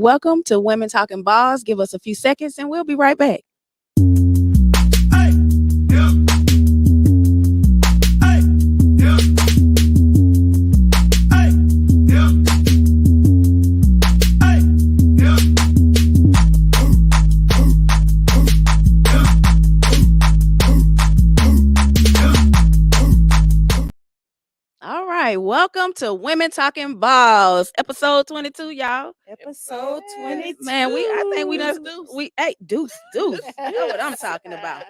welcome to Women Talking Balls. Give us a few seconds and we'll be right back. All right, welcome to Women Talking Balls, episode 22, y'all. Episode 22. Man, I think we done deuce. You know what I'm talking about.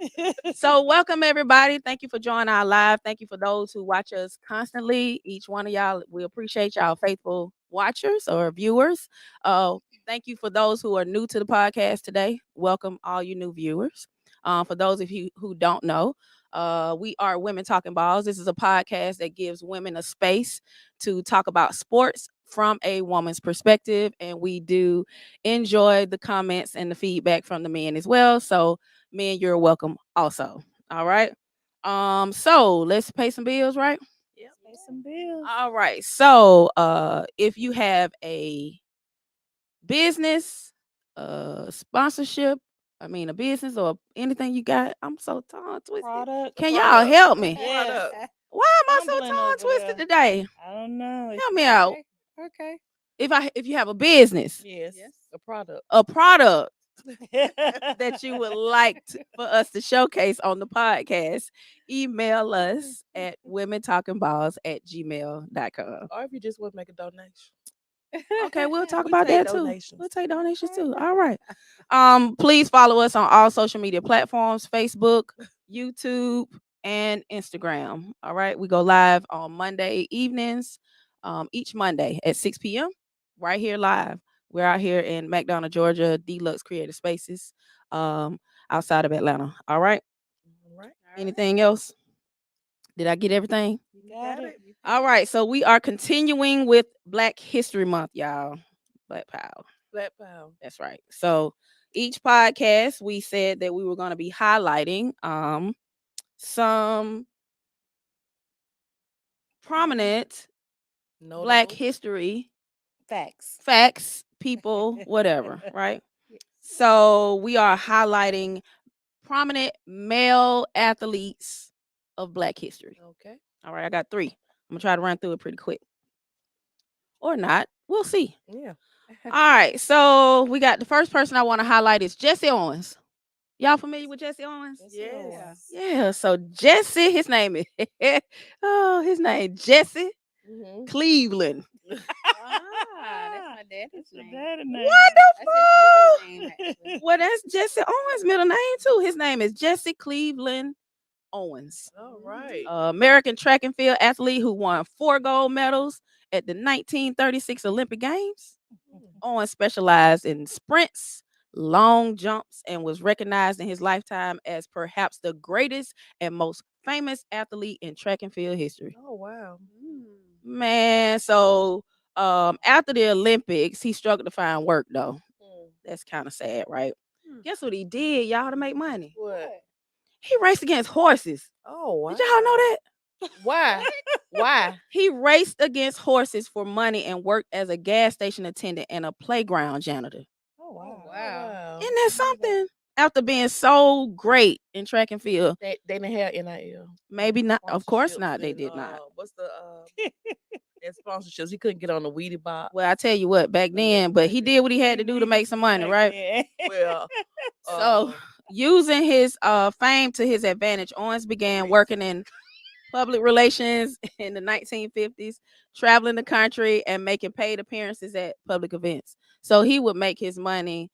So, welcome everybody. Thank you for joining our live. Thank you for those who watch us constantly. Each one of y'all, we appreciate y'all faithful watchers or viewers. Thank you for those who are new to the podcast today. Welcome all you new viewers. For those of you who don't know, we are Women Talking Balls. This is a podcast that gives women a space to talk about sports from a woman's perspective, and we do enjoy the comments and the feedback from the men as well. So, men, you're welcome also. All right. So let's pay some bills, right? Yeah, pay some bills. All right. So, if you have a business, sponsorship, a business or anything you got, I'm so tongue twisted. Product. Can y'all help me? Yes. Why am I so Stumbling tongue over twisted there. today? I don't know. Help me out. Okay. If you have a business, Yes. A product. a product that you would like for us to showcase on the podcast, email us at womentalkingballs@gmail.com. Or if you just want to make a donation. Okay, we'll talk We about take that too. donations. We'll take donations too. All right. Please follow us on all social media platforms: Facebook, YouTube, and Instagram. All right. We go live on Monday evenings, each Monday at 6 p.m. right here live. We're out here in McDonough, Georgia, Deluxe Creative Spaces, outside of Atlanta. All right. All right. Anything else? Did I get everything? You got it. All right, so we are continuing with Black History Month, y'all. Black Power. Black Power. That's right. So each podcast, we said that we were going to be highlighting some prominent Notable. Black history Facts. people, whatever, right? So we are highlighting prominent male athletes of Black history. Okay. All right, I got 3. I'm gonna try to run through it pretty quick. Or not. We'll see. Yeah. All right. So we got the first person I want to highlight is Jesse Owens. Y'all familiar with Jesse Owens? Yes. Yeah. So Jesse, his name is his name Jesse Mm-hmm. Cleveland. That's my daddy's name. Wonderful. Well, that's Jesse Owens' middle name too. His name is Jesse Cleveland Owens. All right. American track and field athlete who won 4 gold medals at the 1936 Olympic Games. Owens specialized in sprints, long jumps, and was recognized in his lifetime as perhaps the greatest and most famous athlete in track and field history. Oh wow. Man, so after the Olympics, he struggled to find work though. That's kind of sad, right? Guess what he did, y'all, to make money? What? He raced against horses. Oh wow. Did y'all know that? Why? Why? He raced against horses for money and worked as a gas station attendant and a playground janitor. Oh wow. Wow. Isn't that something? After being so great in track and field, They didn't have NIL. maybe not. Of course Sponsorships not. They and, did not. What's the and sponsorships? He couldn't get on the Weedy Box. Well, I tell you what, back then, but he did what he had to do to make some money, right? Yeah. Well, So, using his fame to his advantage, Owens began working in public relations in the 1950s, traveling the country and making paid appearances at public events. So he would make his money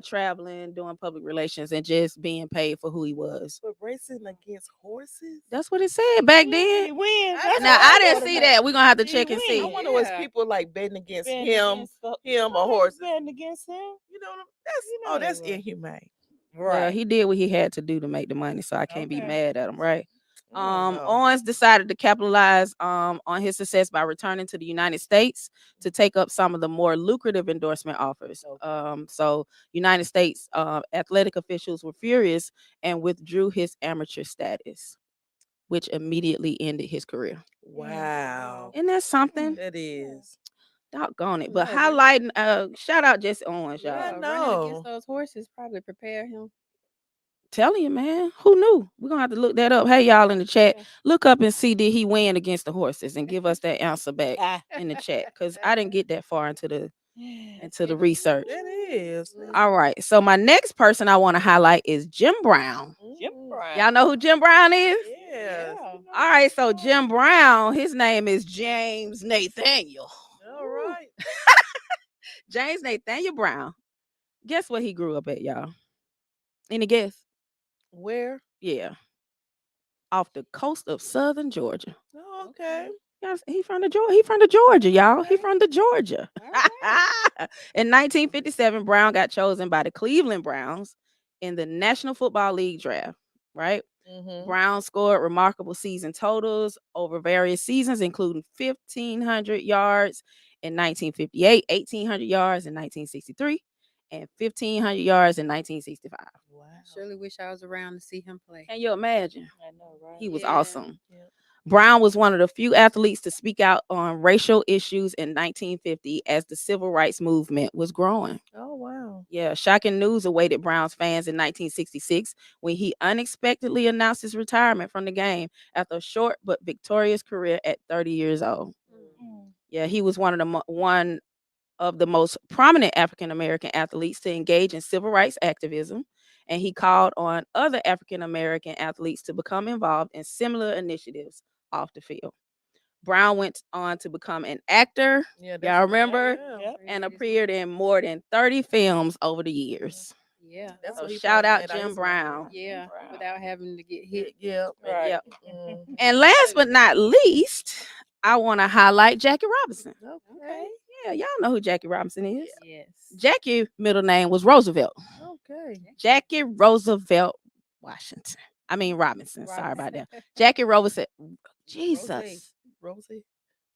traveling, doing public relations, and just being paid for who he was. but racing against horses. That's what it said back He then. wins. Now, Now I didn't wanna see know. that. We're gonna have to He check and win. see. I wonder was Yeah. people like betting against Betting him, against the- him or Who's horses. betting against him. You know, that's You know that's that. inhumane. Well, he did what he had to do to make the money, so I can't be Okay. mad at him, right? I don't know. Owens decided to capitalize on his success by returning to the United States to take up some of the more lucrative endorsement offers. So United States athletic officials were furious and withdrew his amateur status, which immediately ended his career. Wow. Isn't that something? That is. Doggone it. But No, highlighting, shout out Jesse Owens, y'all. Yeah. running know. against those horses probably prepare him. Telling you, man. Who knew? We're gonna have to look that up. Hey, y'all in the chat, Yeah. look up and see did he win against the horses and give us that answer back Ah. in the chat. Because I didn't get that far into the research. That is. All right. So my next person I want to highlight is Jim Brown. Jim Brown. Y'all know who Jim Brown is? Yeah. All right. So Jim Brown, his name is James Nathaniel. All right. James Nathaniel Brown. Guess what he grew up at, y'all? Any guess? Where? Yeah. Off the coast of southern Georgia. Oh, okay. Yes, he from the Georgia, y'all. He from the Georgia. In 1957, Brown got chosen by the Cleveland Browns in the National Football League draft, right? Mm-hmm. Brown scored remarkable season totals over various seasons, including 1,500 yards in 1958, 1,800 yards in 1963, and 1,500 yards in 1965. Wow. Surely wish I was around to see him play. Can you imagine? I know, right? He was Yeah. awesome. Yeah. Brown was one of the few athletes to speak out on racial issues in 1950 as the civil rights movement was growing. Oh, wow. Yeah, shocking news awaited Brown's fans in 1966 when he unexpectedly announced his retirement from the game after a short but victorious career at 30 years old. Mm. Yeah, he was one of the most prominent African American athletes to engage in civil rights activism, and he called on other African American athletes to become involved in similar initiatives off the field. Brown went on to become an actor, Yeah. y'all remember, Yeah. Yep. and appeared in more than 30 films over the years. Yeah. That's So what he shout probably out made Jim his Brown. money. Yeah. Brown. Without having to get hit. Yeah. Right. Yep. Mhm. And last but not least, I want to highlight Jackie Robinson. Okay. Yeah, y'all know who Jackie Robinson is. Yes. Jackie middle name was Roosevelt. Okay. Jackie Roosevelt Robinson. Sorry about that. Jackie Robinson. Jesus. Rosie.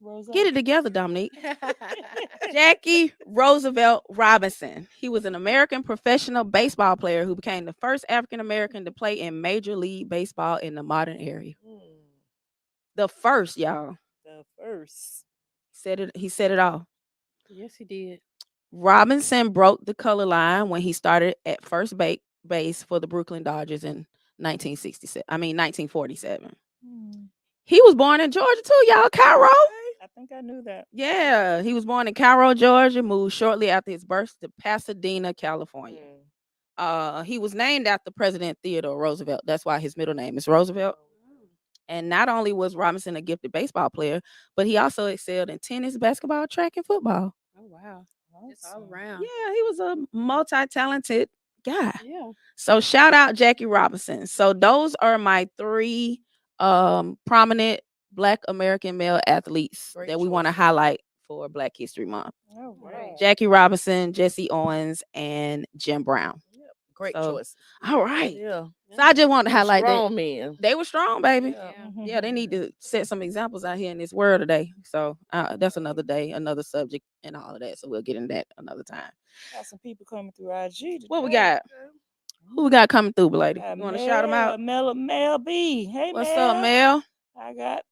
Rosa. Get it together, Dominique. Jackie Roosevelt Robinson. He was an American professional baseball player who became the first African American to play in Major League Baseball in the modern era. The first, y'all. The first. He said it all. Yes, he did. Robinson broke the color line when he started at first base for the Brooklyn Dodgers in 1947. Mm. He was born in Georgia too, y'all. Cairo. I think I knew that. Yeah, he was born in Cairo, Georgia. Moved shortly after his birth to Pasadena, California. He was named after President Theodore Roosevelt. That's why his middle name is Roosevelt. And not only was Robinson a gifted baseball player, but he also excelled in tennis, basketball, track, and football. Oh wow. Just all Awesome. around. Yeah, he was a multi-talented guy. Yeah. So shout out Jackie Robinson. So those are my three prominent Black American male athletes Great that we want to choices. highlight for Black History Month. Oh, Right. wow. Jackie Robinson, Jesse Owens, and Jim Brown. Great So, choice. All right. Yeah. So I just want to highlight that. Strong men. They were strong, baby. Yeah. Mhm. Yeah, they need to set some examples out here in this world today. So that's another day, another subject, and all of that. So we'll get into that another time. Got some people coming through IG today. What we got? Who we got coming through, lady? Got You want to shout them out? Mel B. Hey, What's Mel. up, Mel? I got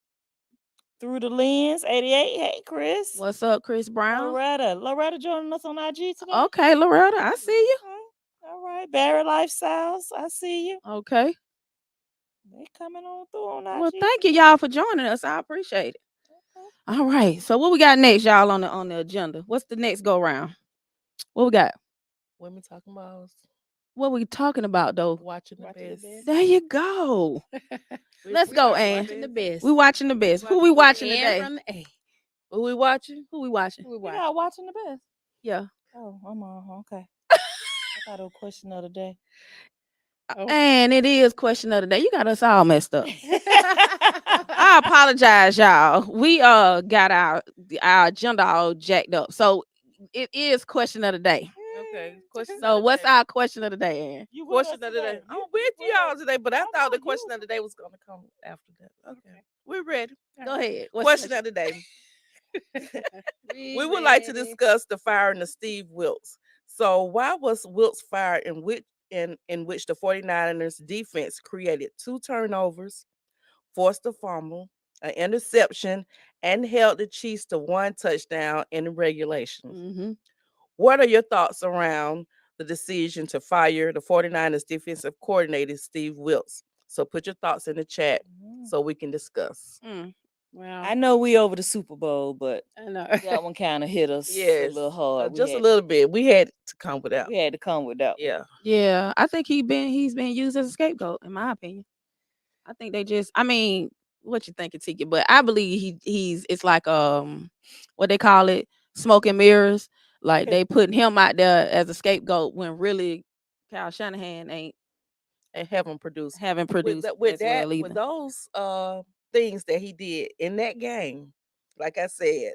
Through the Lens 88. Hey, Chris. What's up, Chris Brown? Loretta joining us on IG today. Okay, Loretta, I see you. Okay. All right. Barry Lifestyles. I see you. Okay. They coming on through on IG. Well, thank you, y'all, for joining us. I appreciate it. All right. So what we got next, y'all, on the agenda? What's the next go round? What we got? Women talking about What we talking about though? watching the Watching the best. best. There you go. Let's go, Ann. Watching the best. We watching the best. Who we watching And today? from the A. Who we watching? Who we watching? Who we We watch? got Watching the Best. Yeah. Oh, I'm on. Okay. I thought it was question of the day. Oh. And it is question of the day. You got us all messed up. I apologize, y'all. We got our agenda all jacked up. So it is question of the day. Okay. Question. So of the what's day. our question of the day, Ann? You with us Question of the day? today? I'm You with with y'all us. today, but I I thought the know question you- of the day was gonna come after that. Okay. We're ready. Go ahead. What's Question of the day. We would like to discuss the firing of Steve Wilkes. So why was Wilkes fired in which the 49ers defense created 2 turnovers, forced a fumble, an interception, and held the Chiefs to 1 touchdown in regulation. Mm-hmm. What are your thoughts around the decision to fire the 49ers defensive coordinator, Steve Wilks? So put your thoughts in the chat so we can discuss. Well, I know we over the Super Bowl, but I know. that one kind of hit us a Yes, little hard. We just a had- little bit. We had to come with that. We had to come with that. Yeah. Yeah, I think he's been used as a scapegoat, in my opinion. I think they just, I mean, what you think, Tiki? But I believe he's it's like what they call it, smoke and mirrors. Like they putting him out there as a scapegoat when really Kyle Shanahan ain't And haven't produced. haven't produced With as that, well either. with those things that he did in that game, like I said,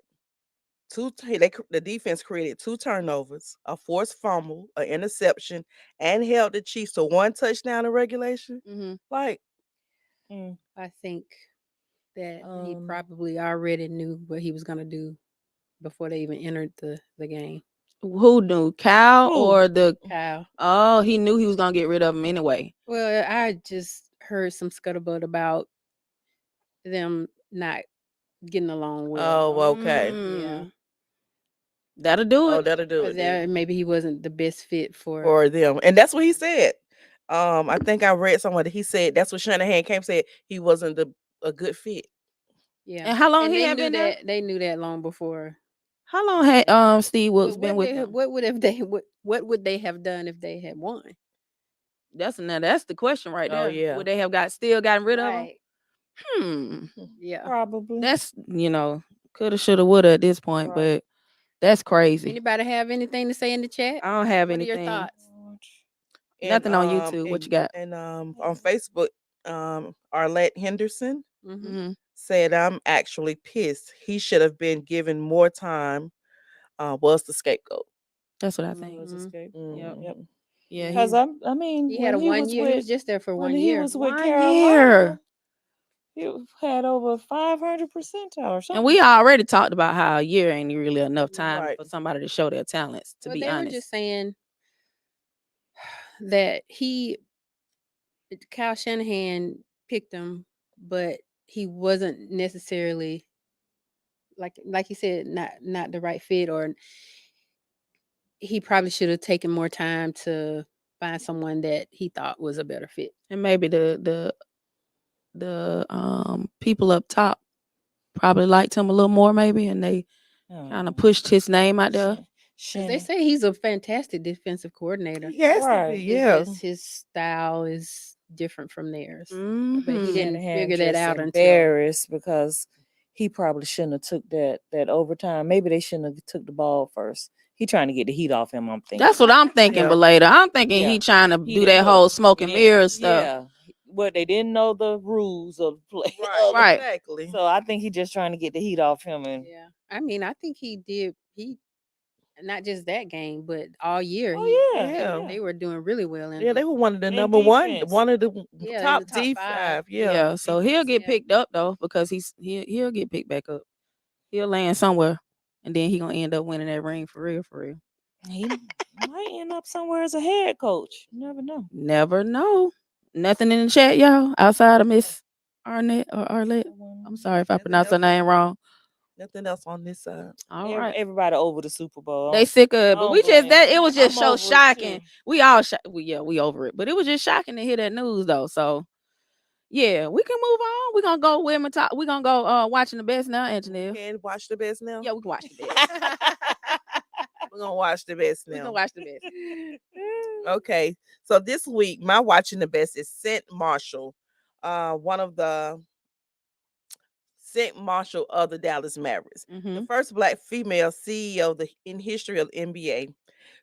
the defense created 2 turnovers, a forced fumble, an interception, and held the Chiefs to 1 touchdown in regulation. Mm-hmm. Like, I think that he Um, probably already knew what he was gonna do before they even entered the game. Who knew, Kyle Who? or the? Kyle. Oh, he knew he was gonna get rid of him anyway. Well, I just heard some scuttlebutt about them not getting along well. oh, okay. Yeah. That'll do Oh, it. that'll do But it then that maybe he wasn't the best fit for for them. And that's what he said. I think I read somewhere that he said that's what Shanahan came said he wasn't a good fit. yeah. And how long And he they had knew been there? that they knew that long before. How long had Steve Wilkes But been with them? what would have they what would they have done if they had won? That's the question right Oh, there. yeah. Would they have still gotten rid of him? Right. Yeah. probably. That's coulda, shoulda, woulda at this point, Right. but that's crazy. Anybody have anything to say in the chat? I don't have What anything. are your thoughts? Nothing on YouTube. What you got? And on Facebook, Arlette Henderson Mm-hmm. Mm-hmm. said, "I'm actually pissed. He should have been given more time. Was the scapegoat." That's what I He think. was a Mhm. scapegoat. Yep. Yep. Yeah, Because I mean, He had a when 1 was year. He was with- just there for when 1 he year. was with 1 Carolina, year. he had over 500 percentile or something. And we already talked about how a year ain't really enough time Right. for somebody to show their talents. To Well, be they honest, were just saying that Kyle Shanahan picked him, but he wasn't necessarily like you said, not the right fit, or he probably should have taken more time to find someone that he thought was a better fit. and maybe the people up top probably liked him a little more, maybe, and they kind Oh, of pushed his name out there. 'Cause Shannon. they say he's a fantastic defensive coordinator. He has to Right. be, It's yeah. just his style is different from theirs. But he Mhm. didn't Shanahan figure that just out until embarrassed because he probably shouldn't have took that overtime. Maybe they shouldn't have took the ball first. He trying to get the heat off him. I'm thinking. That's what I'm thinking, Yeah. but later I'm thinking Yeah. he trying to He do didn't that know- whole smoke he and didn't- mirrors stuff. Yeah. But they didn't know the rules of play. Right. Exactly. So I think he just trying to get the heat off him. And yeah. I mean, I think he not just that game, but all year. oh Yeah. They were doing really well. Yeah, they were one of the And number one, defense. one of the Yeah, in top the top five. D5. Yeah. Yeah. So he'll get Yeah. picked up though, because he'll get picked back up. He'll land somewhere, and then he gonna end up winning that ring for real, for real. he might end up somewhere as a head coach. You never know. Never know. Nothing in the chat, y'all, outside of Miss Arnett or Arlette. I'm sorry if I Nothing pronounced her else name on- wrong. Nothing else on this side. All right. Everybody over the Super Bowl. They sick of it, but don't we just blame that them. it was just I'm so over it, shocking. too. We all we over it, but it was just shocking to hear that news though. So yeah, we can move on. We're gonna go women talk. We're gonna go watching the best now, Anjanelle. Can watch the best now? Yeah, we can watch the best. We're gonna watch the best We now. can watch the best. Okay. So this week, my watching the best is St. Marshall, one of the St. Marshall of the Dallas Mavericks. Mhm. The first Black female CEO in history of the NBA.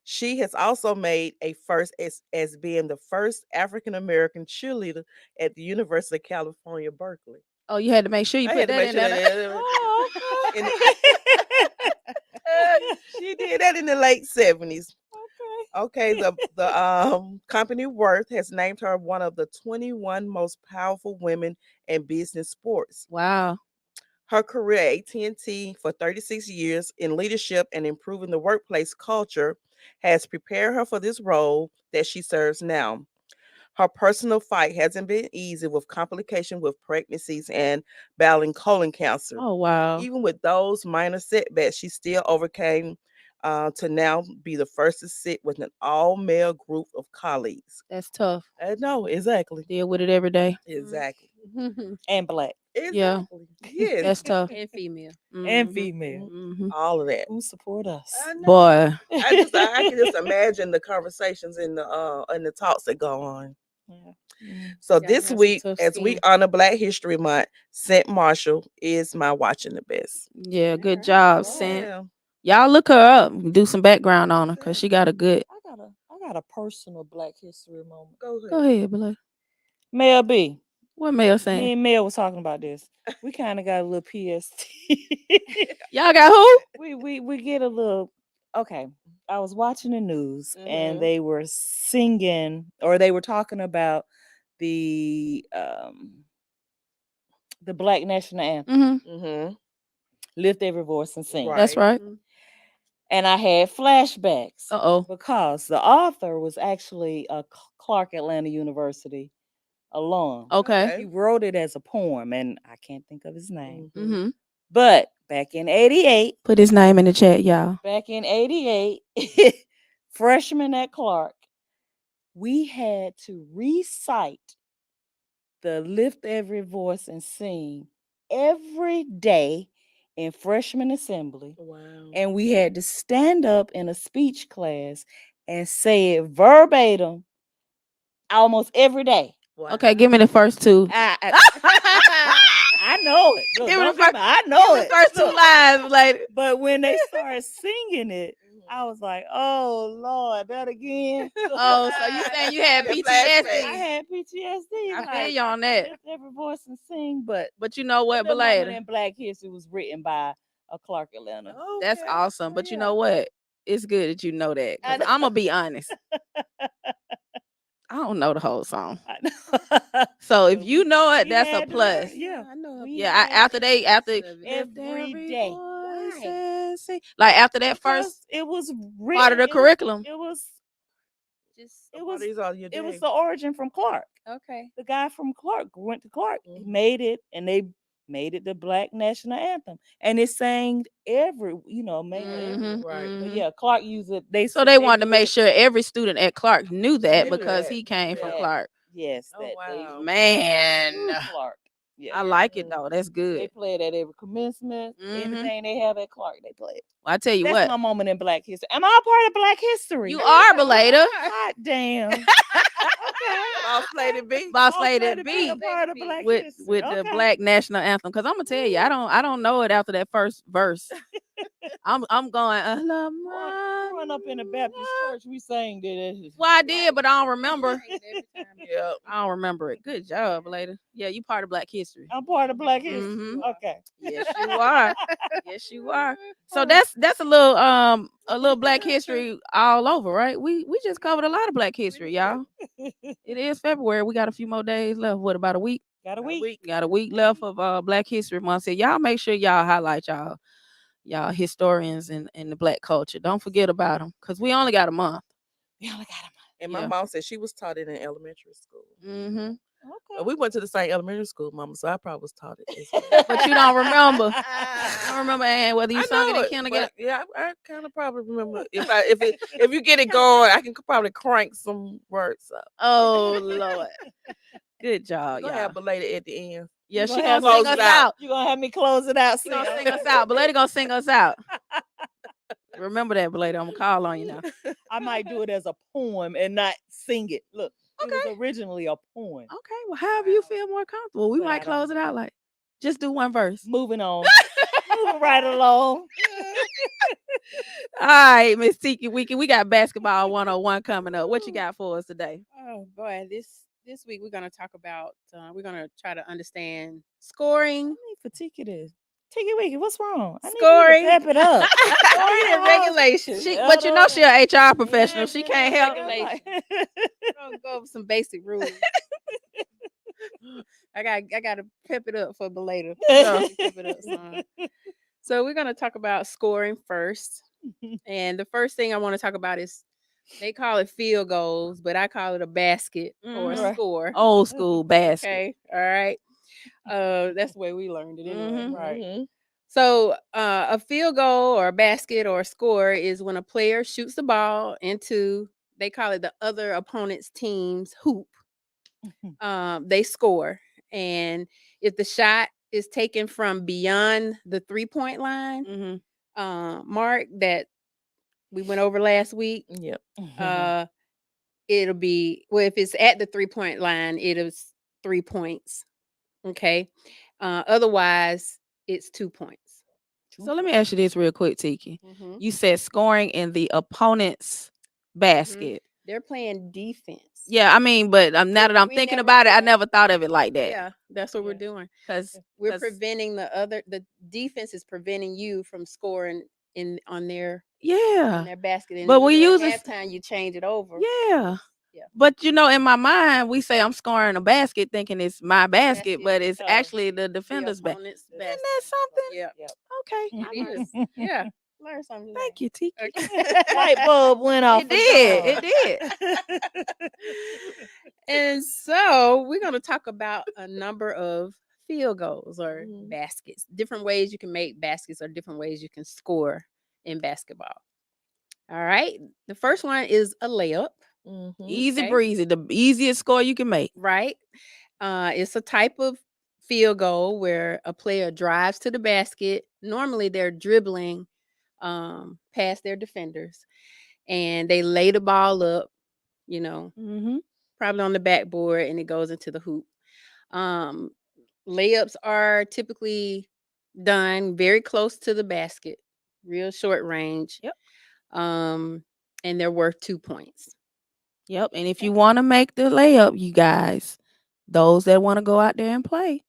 She has also made a first as being the first African American cheerleader at the University of California, Berkeley. Oh, you had to make sure you I put had to that make in sure there. Oh, In okay. she did that in the late 70s. Okay. Okay, the company Worth has named her one of the 21 most powerful women in business sports. Wow. Her career at AT&T for 36 years in leadership and improving the workplace culture has prepared her for this role that she serves now. Her personal fight hasn't been easy with complication with pregnancies and battling colon cancer. Oh wow. Even with those minor setbacks, she still overcame to now be the first to sit with an all-male group of colleagues. That's tough. I know, exactly. Deal with it every day. Exactly. And black Yeah. Exactly. Yes. That's tough. And female. and Mhm. female Mhm. All of that. who support us. I know. Boy. I can just imagine the conversations and the talks that go on. Yeah. So Gotta this have some week, tough as we skin. honor Black History Month, Scent Marshall is my watching the best. Yeah, good Alright. job, Scent. Yeah. Y'all look her up. Do some background on her because she got a good. I got a personal Black History moment. Go ahead. Go ahead, Blake. Mel B. What Mel Me saying? and Mel was talking about this. We kind of got a little PST. Y'all got who? we get a little. Okay, I was watching the news Mhm. and they were singing or they were talking about the Black National Anthem, Mm-hmm. Mm-hmm. "Lift Every Voice and Sing." Right. That's right. Mhm. And I had flashbacks Uh-oh. because the author was actually a Clark Atlanta University alum. Okay. He wrote it as a poem, and I can't think of his name. Mhm. Mm-hmm. But back in '88, Put his name in the chat, y'all. freshman at Clark, we had to recite the "Lift Every Voice and Sing" every day in freshman assembly. Wow. And we had to stand up in a speech class and say it verbatim almost every day. Wow. Okay, give me the first two. I know it. Look, Give me don't the tell first- me, I know Give me it. the first two Look, lines, like but when they started singing it, Mhm. I was like, "Oh Lord, that again." oh, so you saying you had Your I PTSD? flashbacks. had PTSD. I feel like, you on that. Lift Every Voice and Sing, but But you know what, the moment Belada? in Black History was written by a Clark Atlanta. That's Okay. awesome. But you Yeah. know what? It's good that you know that. I know. I'm gonna be honest. I don't know the whole song. I know. So if But you know it, we that's a had to learn. plus. Yeah, I know. we Yeah, had after to after Most of it. lift every every day. voice Right. and sing. Like after that first because it was written, part of the curriculum. It was Just it was These are your it was days. the origin from Clark. okay. The guy from Clark went to Clark. He Mhm. made it, and they made it the Black National Anthem, and it sang every, made Mhm, Right. But mhm. yeah, Clark used it. So they wanted to do make it- sure every student at Clark knew that Knew because that. he came from Yeah. Clark. Yes, Oh, that wow. Man, they Clark. Yeah, I like it Mhm. though. That's they good. play it at every commencement. Mhm. Anything they have at Clark, they play it. Well, I tell you That's what, my moment in Black History. Am I a part of Black History? you are Belada. Hot damn. Okay. Boss Lady B. Boss Boss Lady Lady B. a part of Black with History. the Okay. Black National Anthem. Cause I'm gonna tell you, I don't know it after that first verse. I'm going. Growing up in a Baptist church, we sang that. Well, I did, but I don't remember. Yep. I don't remember it. Good job, later. Yeah, you part of Black history. I'm part of Black History. Mhm. Okay. Yes, you are. Yes, you are. So that's a little Black history all over, right? We just covered a lot of Black history, y'all. It is February. We got a few more days left. What, about a week? Got a week. Got a week left of Black History Month. So y'all make sure y'all highlight y'all historians and the Black culture. Don't forget about them, because we only got a month. We only got And my Yeah. mom said she was taught it in elementary school. Mm-hmm. a Okay. We went to the same elementary school, Mama, so I probably was taught it. As well. But you don't remember. I don't remember, Ann, whether you I sung it know in it, kindergarten. but yeah, I kind of probably remember. If you get it going, I can probably crank some words up. Oh Lord. Good job, Gonna y'all. have Belada at the end. Yeah, You she gonna gonna have sing close us it out. out. You gonna have me close it out? She gonna sing us out. Belada gonna sing us out. Remember that, Belada. I'm gonna call on you now. I might do it as a poem and not sing it. Look, it was Okay. originally a poem. Okay, well, however you feel more comfortable. We But might I close it out like just do one verse. Moving on. Moving right along. All right, Miss Tiki Wiki. We got basketball 101 coming up. What you got for us today? Oh boy, this week we're gonna talk about. We're gonna try to understand scoring. I need for Tiki to Tiki Wiki, what's wrong? I Scoring. need you to pep it up. Scoring and regulations. But you know she an HR professional. She can't help. Regulation. We're gonna go over some basic rules. I got to pep it up for Belada. Yeah. Pep it up some. So we're gonna talk about scoring first, and the first thing I want to talk about is They call it field goals, but I call it a basket or a Mhm. score. Old school basket. Okay, all right. That's the way we learned it anyway. Mhm. Right. Mhm. So, a field goal or a basket or a score is when a player shoots the ball into, they call it the other opponent's team's hoop. They score. And if the shot is taken from beyond the 3-point line Mhm. mark that we went over last week, Yep. uh, it'll be, well, if it's at the 3-point line, it is 3 points. Okay. Otherwise, it's 2 points. So let me ask you this real quick, Tiki. Mhm. You said scoring in the opponent's basket. They're playing defense. Yeah, I mean, but now that I'm We thinking never about it, I did that. never thought of it like that. Yeah, that's what we're Yeah. doing. Because We're preventing the defense is preventing you from scoring on their yeah, basket. And but we at use it. halftime you change it over. Yeah. Yeah. But in my mind, we say I'm scoring a basket thinking it's my basket, but it's Oh, actually the The defender's basket. opponent's Isn't basket. that something? Yeah. Yep. Okay. I It learned. is. Yeah. Learn something. today. Thank you, Tiki. Okay. Light bulb went off. It did. It did. And so we're going to talk about a number of field goals or Mhm. baskets, different ways you can make baskets or different ways you can score in basketball. All right. The first one is a layup, Mhm. Easy Okay. breezy. The easiest score you can make. right? It's a type of field goal where a player drives to the basket. Normally they're dribbling past their defenders and they lay the ball up, Mm-hmm. probably on the backboard, and it goes into the hoop. Um, Layups are typically done very close to the basket, real short range. Yep. And they're worth 2 points. Yep. And if you want to make the layup, you guys, those that want to go out there and play,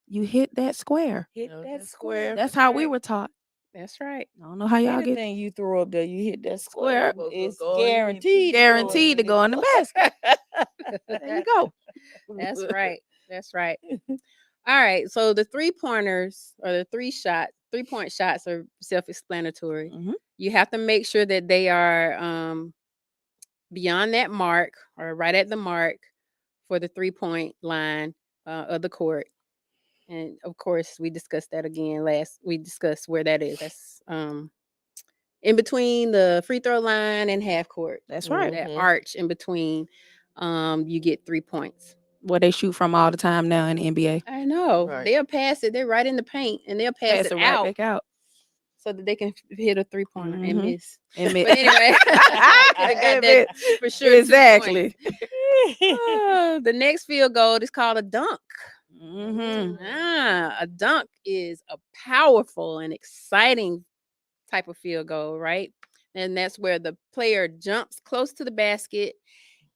you hit that square. Hit No, that that's square. square. That's how we right. were taught. That's right. I don't know how y'all get Anything you throw up there, you hit that Square. square. Supposed to It's go in, guaranteed. guaranteed to go in the basket. There you go. That's right. That's right. All right. So the 3-pointers or the 3-point shots are self-explanatory. Mhm. You have to make sure that they are beyond that mark or right at the mark for the 3-point line of the court. And of course, we discussed that again we discussed where that is. That's in between the free throw line and half court. That's right. That Mhm. arch in between, you get 3 points. Where they shoot from all the time now in the NBA. I know. Right. They'll pass it. They're right in the paint and they'll pass it right out back out. so that they can hit a 3-pointer and Mhm. miss. And But anyway, I could have got that for sure. 2 points. Exactly. The next field goal is called a dunk. Mm-hmm. A dunk is a powerful and exciting type of field goal, right? And that's where the player jumps close to the basket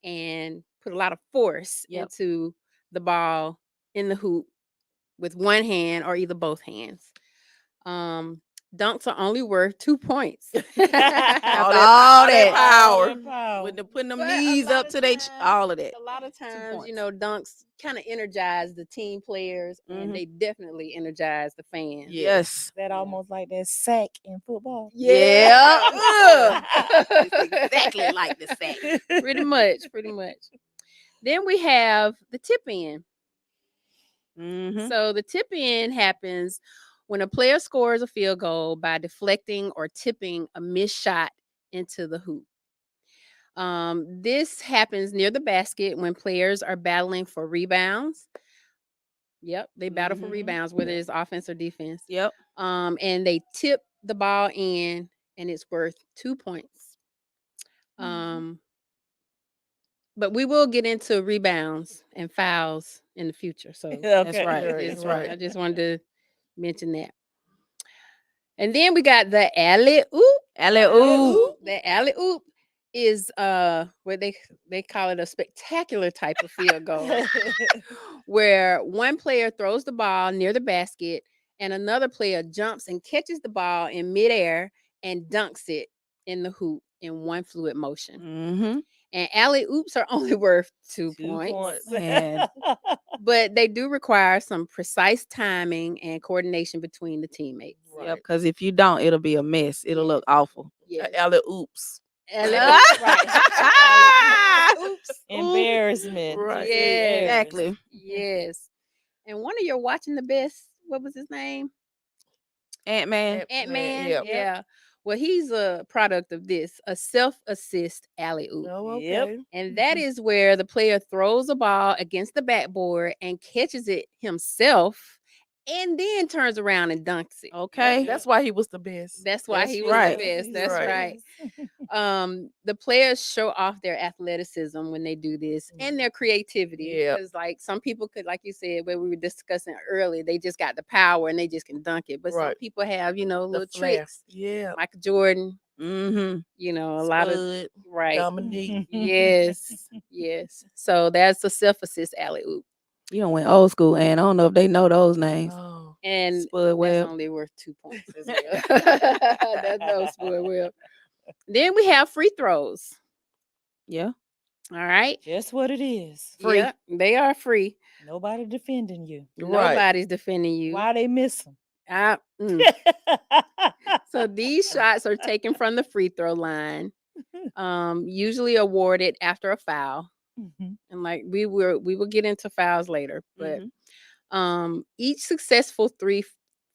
and put a lot of force Yep. into the ball in the hoop with one hand or either both hands. Dunks are only worth 2 points. All All that that power. With the putting them But a knees lot up of to they times- all of that. A lot of times, points. dunks kind of energize the team players, and Mhm. they definitely energize the fans. Yes. That almost like that sack in football. Yeah. It's exactly like the sack. Pretty much. Then we have the tip in. Mm-hmm. So the tip in happens when a player scores a field goal by deflecting or tipping a missed shot into the hoop. This happens near the basket when players are battling for rebounds. Yep, they battle for Mhm. rebounds, whether it's offense or defense. Yep. And they tip the ball in, and it's worth 2 points. But we will get into rebounds and fouls in the future. So That's right. Right, That's right. I just wanted to mention that. And then we got the alley oop. Alley-oop. The alley oop is where they call it a spectacular type of field goal, where one player throws the ball near the basket and another player jumps and catches the ball in midair and dunks it in the hoop in one fluid motion. Mm-hmm. And alley oops are only worth 2 2 points. points. Man. But they do require some precise timing and coordination between the teammates. Yep. Because if you don't, it'll be a mess. It'll look awful. Yes. Alley oops. Right. Oops. Embarrassment. Right. Just Yeah, embarrassed. Exactly. Yes. And one of your watching the best, what was his name? Ant-Man. Ant-Man. Yep. Yeah. Well, he's a product of this, a self-assist alley-oop. Oh, Yep. okay. And that is where the player throws a ball against the backboard and catches it himself and then turns around and dunks it. Okay. That's why he was the best. That's why That's he was right. the best. He's That's right. The players show off their athleticism when they do this and their creativity. Yep. Because like some people could, like you said, where we were discussing earlier, they just got the power and they just can dunk it. But some Right. people have, little The flair. tricks. Yeah. Michael Jordan, Mm-hmm. a lot of Spud, right. Dominique. Yes. Yes. So that's a self-assist alley oop. You don't went old school, and I don't know if they know those names. Oh. And Spud that's Webb. only worth 2 points as well. That's no Spud Webb. Then we have free throws. Yeah. All right. Just what it is. Free. Yeah, they are free. Nobody defending you. Right. Nobody's defending you. Why they miss them? So these shots are taken from the free throw line, usually awarded after a foul. Mhm. And like we will get into fouls later, but Mhm. each successful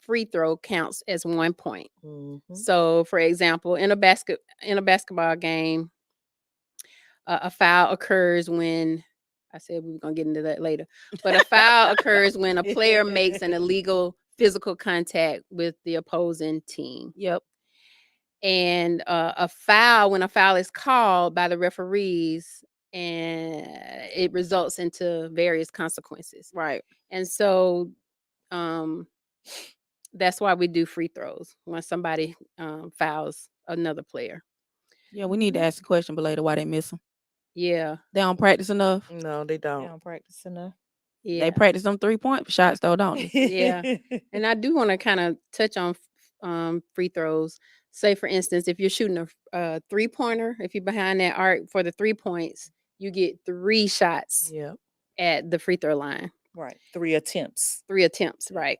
free throw counts as 1 point. Mhm. So, for example, in a basketball game, a foul occurs when I said we were gonna get into that later, but a foul occurs when a player makes an illegal physical contact with the opposing team. Yep. And when a foul is called by the referees, and it results into various consequences. Right. And so that's why we do free throws when somebody fouls another player. Yeah, we need to ask the question, but later, why they miss them? Yeah. They don't practice enough. No, they They don't. don't practice enough. Yeah. They practice them 3-point shots though, don't they? Yeah. And I do want to kind of touch on free throws. Say, for instance, if you're shooting a 3-pointer, if you're behind that arc for the 3 points, you get 3 shots Yeah. at the free throw line. Right. 3 attempts. 3 attempts, right?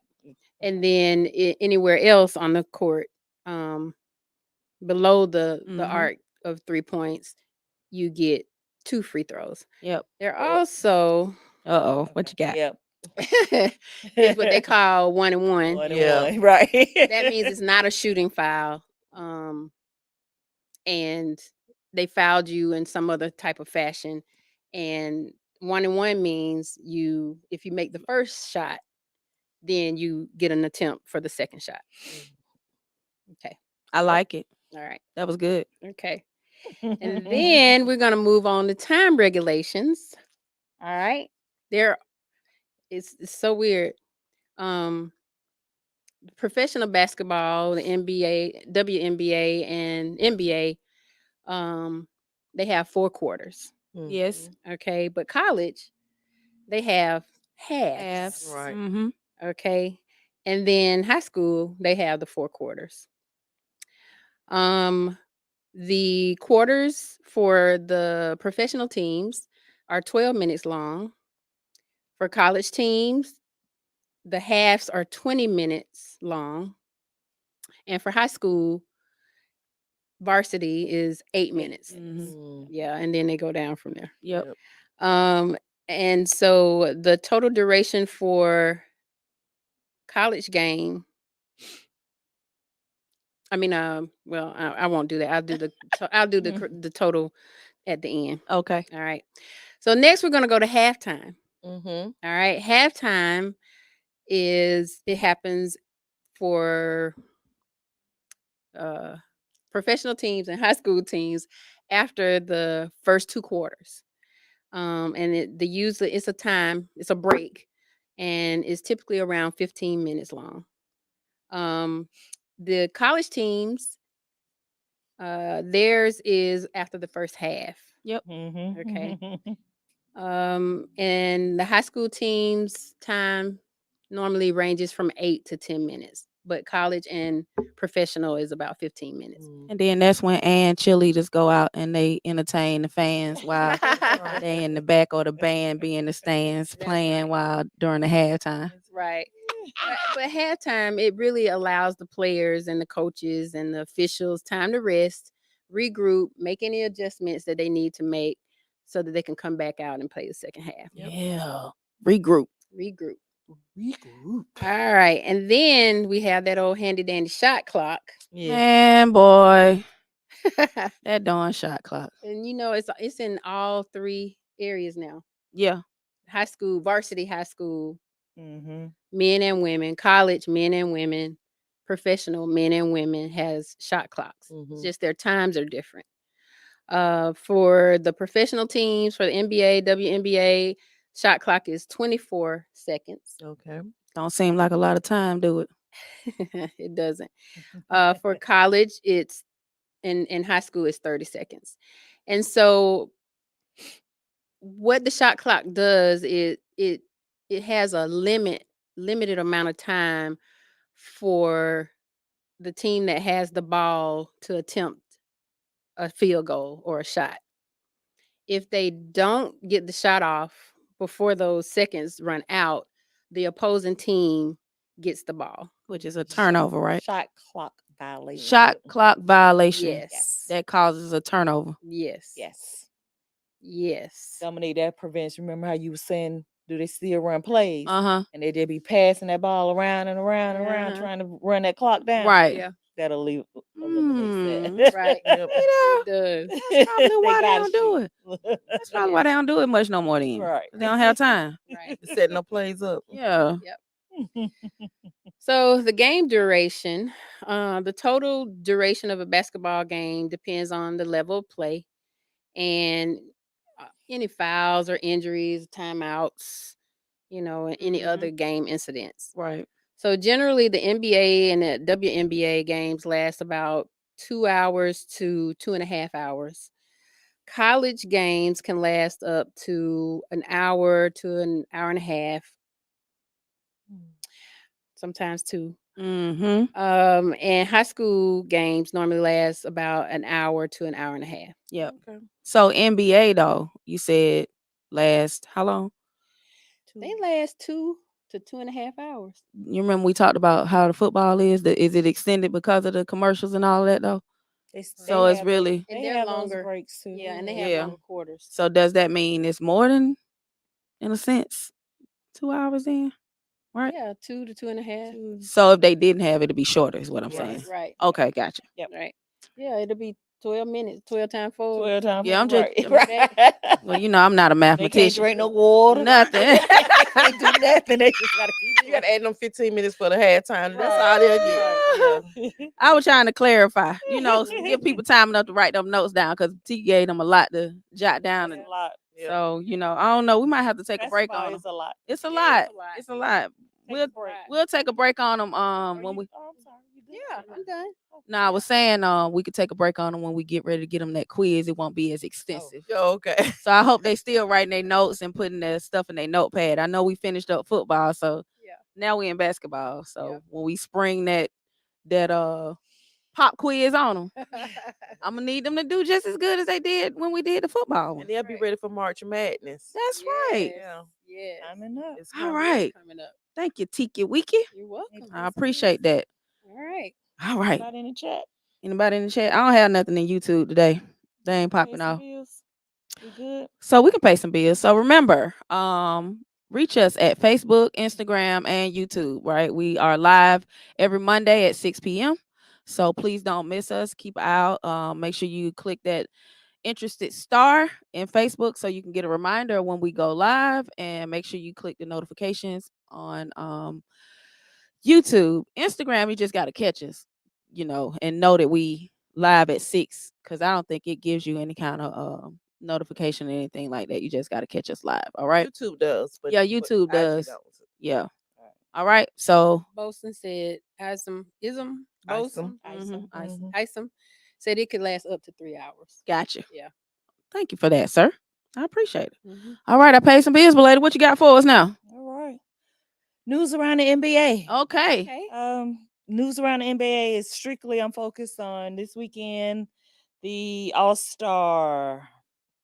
And then anywhere else on the court, below the arc of 3 points, you get 2 free throws. Yep. They're also What you got? Yep. it's what they call 1 and 1. 1 and Yeah. 1. Right. That means it's not a shooting foul. And they fouled you in some other type of fashion. And 1 and 1 means if you make the first shot, then you get an attempt for the second shot. Okay. I like it. All right. That was good. Okay. And then we're going to move on to time regulations. All right. It's so weird. Professional basketball, the NBA, WNBA, and NBA, they have 4 quarters. Yes. Okay. But college, they have halves. Halves. Right. Mm-hmm. Okay. And then high school, they have the 4 quarters. The quarters for the professional teams are 12 minutes long. For college teams, the halves are 20 minutes long. And for high school, varsity is 8 minutes. Mm-hmm. Yeah, and then they go down from there. Yep. And so the total duration for college game, I mean, well, I won't do that. I'll do the total at the end. Okay. All right. So next we're going to go to halftime. Mm-hmm. All right. Halftime it happens for professional teams and high school teams after the first 2 quarters. And it's a break, and it's typically around 15 minutes long. The college teams, theirs is after the first half. Yep. Okay. And the high school teams' time normally ranges from 8 to 10 minutes, but college and professional is about 15 minutes. And then that's when cheerleaders go out and they entertain the fans while they in the back, or the band be in the stands playing while during the halftime. Right. But halftime, it really allows the players and the coaches and the officials time to rest, regroup, make any adjustments that they need to make so that they can come back out and play the second half. Yeah. Regroup. Regroup. Regroup. All right. And then we have that old handy dandy shot clock. Yeah. Man, boy. That darn shot clock. And it's in all 3 areas now. Yeah. High school, varsity high school, Mm-hmm. men and women, college, men and women, professional men and women has shot clocks. Mhm. It's just their times are different. For the professional teams, for the NBA, WNBA, shot clock is 24 seconds. Okay. Don't seem like a lot of time, do it? It doesn't. For college, it's in high school, it's 30 seconds. And so what the shot clock does is it has a limited amount of time for the team that has the ball to attempt a field goal or a shot. If they don't get the shot off before those seconds run out, the opposing team gets the ball. Which is a turnover, right? Shot clock violation. Shot clock violation. Yes. That causes a turnover. Yes. Yes. Yes. Dominique, that prevents. Remember how you were saying, do they still run plays? Uh-huh. And they be passing that ball around and around and around, Uh-huh. trying to run that clock down. Right. Yeah. That'll Mm. eliminate that. Right. Yep. It does. That's probably why they gotta don't do it. shoot. That's probably why they don't do it much no more then. Right. They don't have time. Right. Setting the plays up. Yeah. So the game duration, the total duration of a basketball game depends on the level of play and any fouls or injuries, timeouts, and any Mhm. other game incidents. Right. So generally, the NBA and the WNBA games last about 2 hours to 2.5 hours. College games can last up to an hour to an hour and a half, sometimes 2. Mm-hmm. And high school games normally last about an hour to an hour and a half. Yep. Okay. So NBA though, you said last how long? They last 2 to 2.5 hours. You remember we talked about how the football is? Is it extended because of the commercials and all that though? So it's really And they they're have longer. those breaks too. Yeah, and they have Yeah. longer quarters. so does that mean it's more than in a sense 2 hours in? Right. Yeah, 2 to 2.5. So if they didn't have it, it'd be shorter, is what I'm Yes. saying. Right. Okay, gotcha. Right. Yeah, it'll be 12 minutes, 12 times 4. 12 times. Yeah, I'm just- right. Well, I'm not a They can't mathematician. drink no water. Nothing. They can't do nothing. They just gotta keep You got to add them 15 minutes for the halftime. That's all they'll get. it. I was trying to clarify, give people time enough to write them notes down because T gave them a lot to jot down. That's And a lot. Yeah. so, I don't know. We might have to take a break Basketball on them. is a lot. It's a Yeah, lot. it's a lot. It's a lot. Take a We'll break. we'll take a break on them when we. Oh, I'm sorry. You good? Yeah, I'm done. No, I was saying we could take a break on them when we get ready to get them that quiz. It won't be as extensive. Oh, okay. So I hope they still writing their notes and putting their stuff in their notepad. I know we finished up football, so Yeah. now we in basketball. So Yeah. when we spring that pop quiz on them, I'm gonna need them to do just as good as they did when we did the football one. And they'll be Right. ready for March Madness. That's right. Yeah. Yeah. Timing up. It's All coming. right. Coming up. Thank you, Tiki Wiki. You're welcome. I appreciate that. All right. All right. Anybody in the chat? Anybody in the chat? I don't have nothing in YouTube today. They ain't Pay popping some off. bills? We good? So we can pay some bills. So remember, reach us at Facebook, Instagram, and YouTube, right? We are live every Monday at 6 p.m. So please don't miss us. Keep out. Make sure you click that interested star in Facebook so you can get a reminder when we go live, and make sure you click the notifications on YouTube. Instagram, you just got to catch us, and know that we live at 6, because I don't think it gives you any kind of notification or anything like that. You just got to catch us live. All right. YouTube does. But Yeah, but YouTube IG does. don't. Yeah. All right. So Bosun said, Isom, Isom. Bosun, mhm, Isom said it could last up to 3 hours. gotcha. Yeah. Thank you for that, sir. I appreciate it. Mhm. All right. I paid some bills, but lady, what you got for us now? All right. News around the NBA. Okay. Okay. News around the NBA is strictly I'm focused on this weekend, the All-Star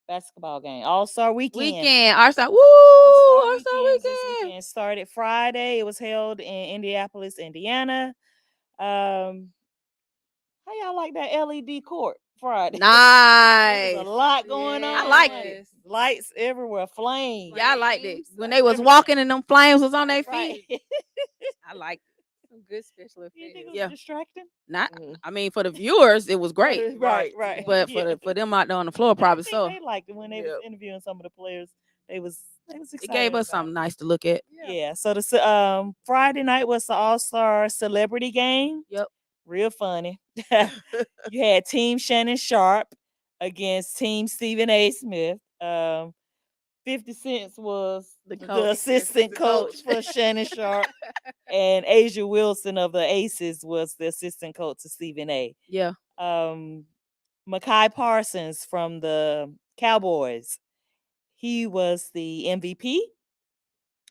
basketball game. All-Star weekend. All-Star. Woo! All-Star All-Star weekends this weekend. weekend started Friday. It was held in Indianapolis, Indiana. How y'all like that LED court? Friday. Nice. There was a lot going on. I liked it. Yes. Lights everywhere, flames. Yeah, I liked it. Flames, When they was walking and them flames was on their Right. feet. I liked it. Some good special You think effects. it was Yeah. distracting? Not Mhm. I mean for the viewers, it was great. Right, Right. right. But Yeah. for them out there on the floor, I probably think so. they liked it when they was Yep. interviewing some of the players. They was excited. It gave us about something nice to look at. Yeah. So Friday night was the All-Star Celebrity Game. Yep. Real funny. You had Team Shannon Sharp against Team Stephen A. Smith. 50 Cent was The the coach. assistant coach for Shannon Sharp, and Asia Wilson of the Aces was the assistant coach to Stephen A. Yeah. Mekhi Parsons from the Cowboys, he was the MVP.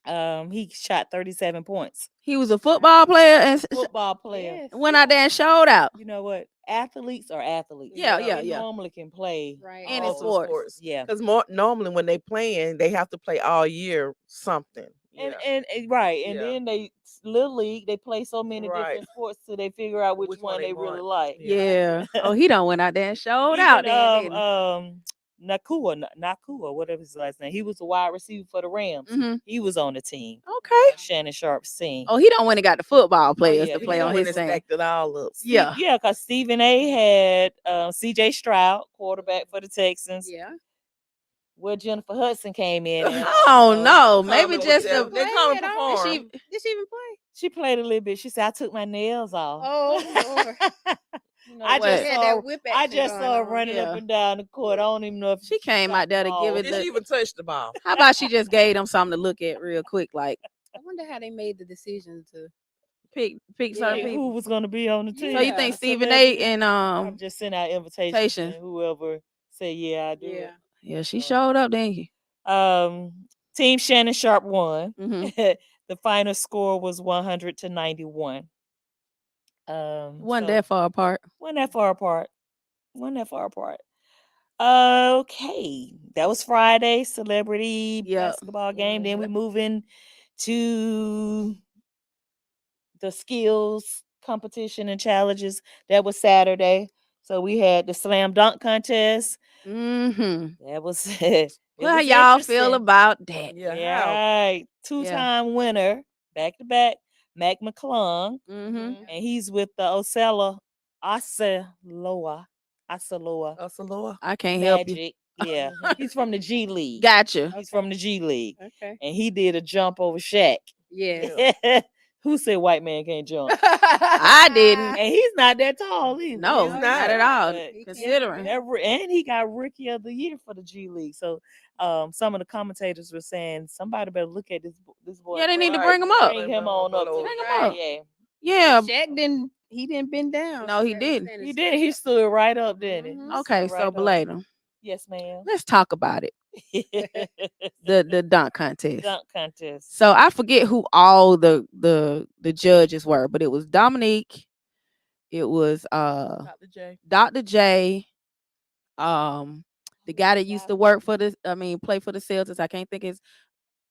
He shot 37 points. He was a football player and Football player. Yes. went out there and showed out. You know what? Athletes are athletes. Yeah, Yeah, They yeah. normally can play Right. Any all sports. Yeah. Because normally when they playing, they have to play all year something. And, Yeah. and right, and Yeah. then they Little League, they play so many Right. different sports till they figure out which one they really like. Yeah. Oh, he done went out there and showed Even, out then, didn't he? Nakua, whatever his last name. He was the wide receiver for the Rams. Mhm. He was on the team. Okay. Shannon Sharp's team. Oh, he done went and got the football players yeah, to he play done on went his and team. stacked it all up. Yeah. Yeah, because Stephen A had CJ Stroud, quarterback for the Texans. Yeah. Where Jennifer Hudson came in. And, Oh no, They maybe call him just a- the they call him Play at all? perform. Did she even play? She played a little bit. She said, I took my nails off. Oh, Lord. you know I what? just She had saw that whip I action just going saw her on. running Yeah. up and down the court. I don't even know if She came shot out there to the give ball. it Did the- she even touch the ball? How about she just gave them something to look at real quick, like I wonder how they made the decision to. pick Yeah, certain who people. was going to be on the team. So you think The Stephen A. celebrity. and I'm just sending out invitations Invitation. and whoever say, yeah, I do it. yeah, she showed up, didn't he? Team Shannon Sharp won. Mhm. The final score was 100-91. Wasn't So- that far apart. Wasn't that far apart. Okay, that was Friday celebrity Yep. basketball game. Then we move in to the skills competition and challenges. That was Saturday. So we had the slam dunk contest. Mm-hmm. That was it. How was y'all feel interesting. about that? Yeah. Yeah, How? right. Two-time winner, back to back, Mac McClung, Mm-hmm. and he's with the Oceloa Asaloa. I can't help you. Magic. Yeah, he's from the G League. Gotcha. He's from the G League, Okay. and he did a jump over Shaq. Yeah. Who said white man can't jump? I didn't. And he's not that tall either. No, He's not not. at all. But He Considering. and he got Rookie of the Year for the G League. So some of the commentators were saying somebody better look at this boy. Yeah, they need to Right. bring him up. Bring him on up. Bring him up. Yeah, Yeah. Shaq didn't. He didn't bend down. No, he Shaq was didn't. standing he straight. did. He stood right up, didn't he? Mhm. He Okay, stood so right up. Belay, Yes, ma'am. let's talk about it. The dunk contest. Dunk contest. So I forget who all the judges were, but it was Dominique, it was Dr. J. Dr. J, the guy that used to work for play for the Celtics. I can't think his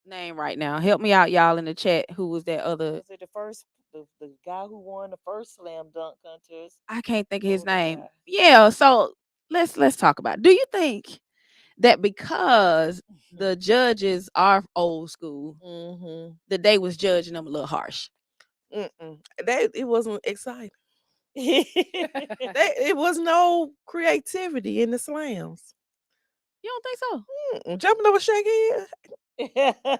name right now. Help me out, y'all, in the chat. Who was that other? Was it the guy who won the first slam dunk contest? I can't think of his Older name. guy. Yeah, so let's talk about it. Do you think that because the judges are old school, Mm-hmm. that they was judging them a little harsh? It wasn't exciting. It was no creativity in the slams. You don't think so? Jumping over Shaq head.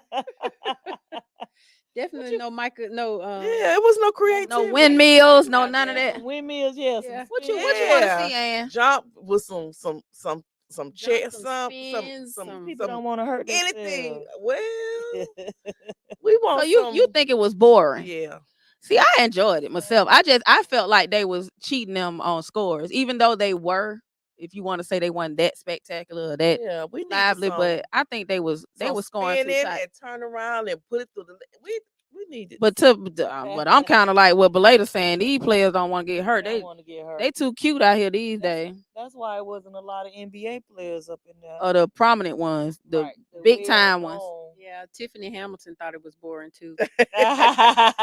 Definitely no Micah. No. Yeah, it was no creativity. No windmills, no Out none of there. that. Windmills, yes. Yeah. What you want to Yeah. see, Ann? Jump with some check, some spins, some- People don't want to hurt anything. Well, themselves. we want So you think it was boring? Yeah. See, I enjoyed it myself. I felt like they was cheating them on scores, even though they were. If you want to say they weren't that spectacular or that Yeah, we need lively, some- but I think they was some scoring too spinning tight. and turn around and put it through the. We needed. But but I'm kind of like what Belay saying. These players don't want to get hurt. They don't They want to get hurt. they too cute out here these days. That's why it wasn't a lot of NBA players up in there. Or the prominent ones, the Right, the big time ones. well-known. Yeah, Tiffany Hamilton thought it was boring too. Right.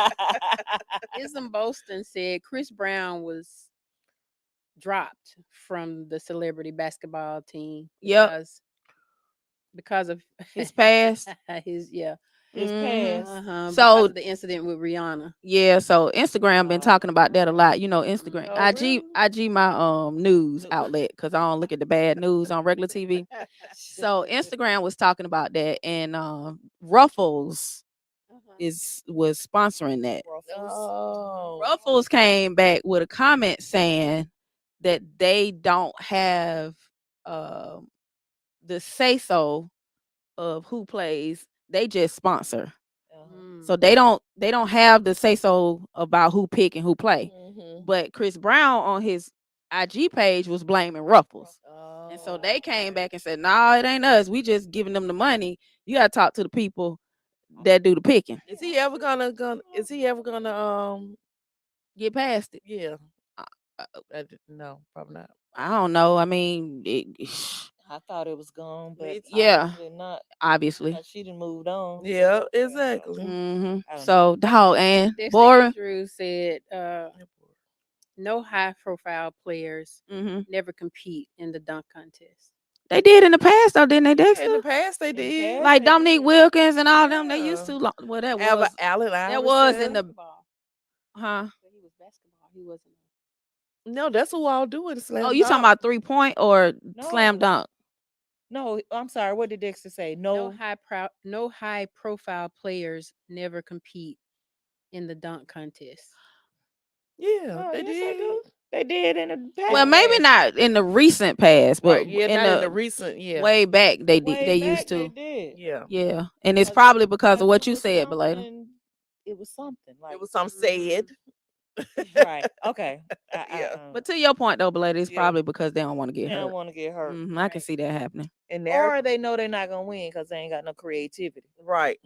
Ism Bolston said Chris Brown was dropped from the celebrity basketball team. Yep. Because of His past. His Mhm. past. because So of the incident with Rihanna. yeah, so Instagram been Oh. talking about that a lot. You know, Instagram, Oh, really? IG my news No. outlet because I don't look at the bad news on regular TV. So Instagram was talking about that, and Ruffles was sponsoring that. Oh. Ruffles came back with a comment saying that they don't have the say so of who plays. They just sponsor. Uh-huh. So they don't have the say so about who pick and who play. Mhm. But Chris Brown on his IG page was blaming Ruffles. And so they came back and said, "No, it ain't us. We just giving them the money. You got to talk to the people that do the picking. Is he ever gonna Get past it." yeah. Uh, No, probably not. I don't know. I mean, I thought it was gone, but Me too. Yeah. obviously not. obviously. She done moved on. Yeah, so, exactly. Hmm. I don't know. So, dog, and Dexter boring. Andrews said, no high profile players Hmm. never compete in the dunk contest. They did in the past, though, didn't they, Dexter? In the past, they In the did. past, Like they Dominique did. Wilkins and all them. They used Yeah. to. Well, that Allen was Iverson. was in the Basketball. huh. But he was basketball. He wasn't. No, that's who all do it. Slam Oh, you talking dunk. about 3-point or slam No. dunk? No, I'm sorry. What did Dexter say? No No. no high profile players never compete in the dunk contest. Yeah, Oh, they yes, they did. do. They did in the past. Well, maybe not in the recent past, but Right. Yeah, in not in the the recent. Yeah. way back they did. Way They back, used They to. did. Yeah. Yeah, and it's Because probably because of it what you was said, Belada. something- It was something like It was some said. right. Okay. Yeah. But to your point, though, Belada, it's Yeah. probably because they don't want to get they don't hurt. want to get hurt. I can see that happening. And there, Or they know they're not gonna win because they ain't got no creativity. right.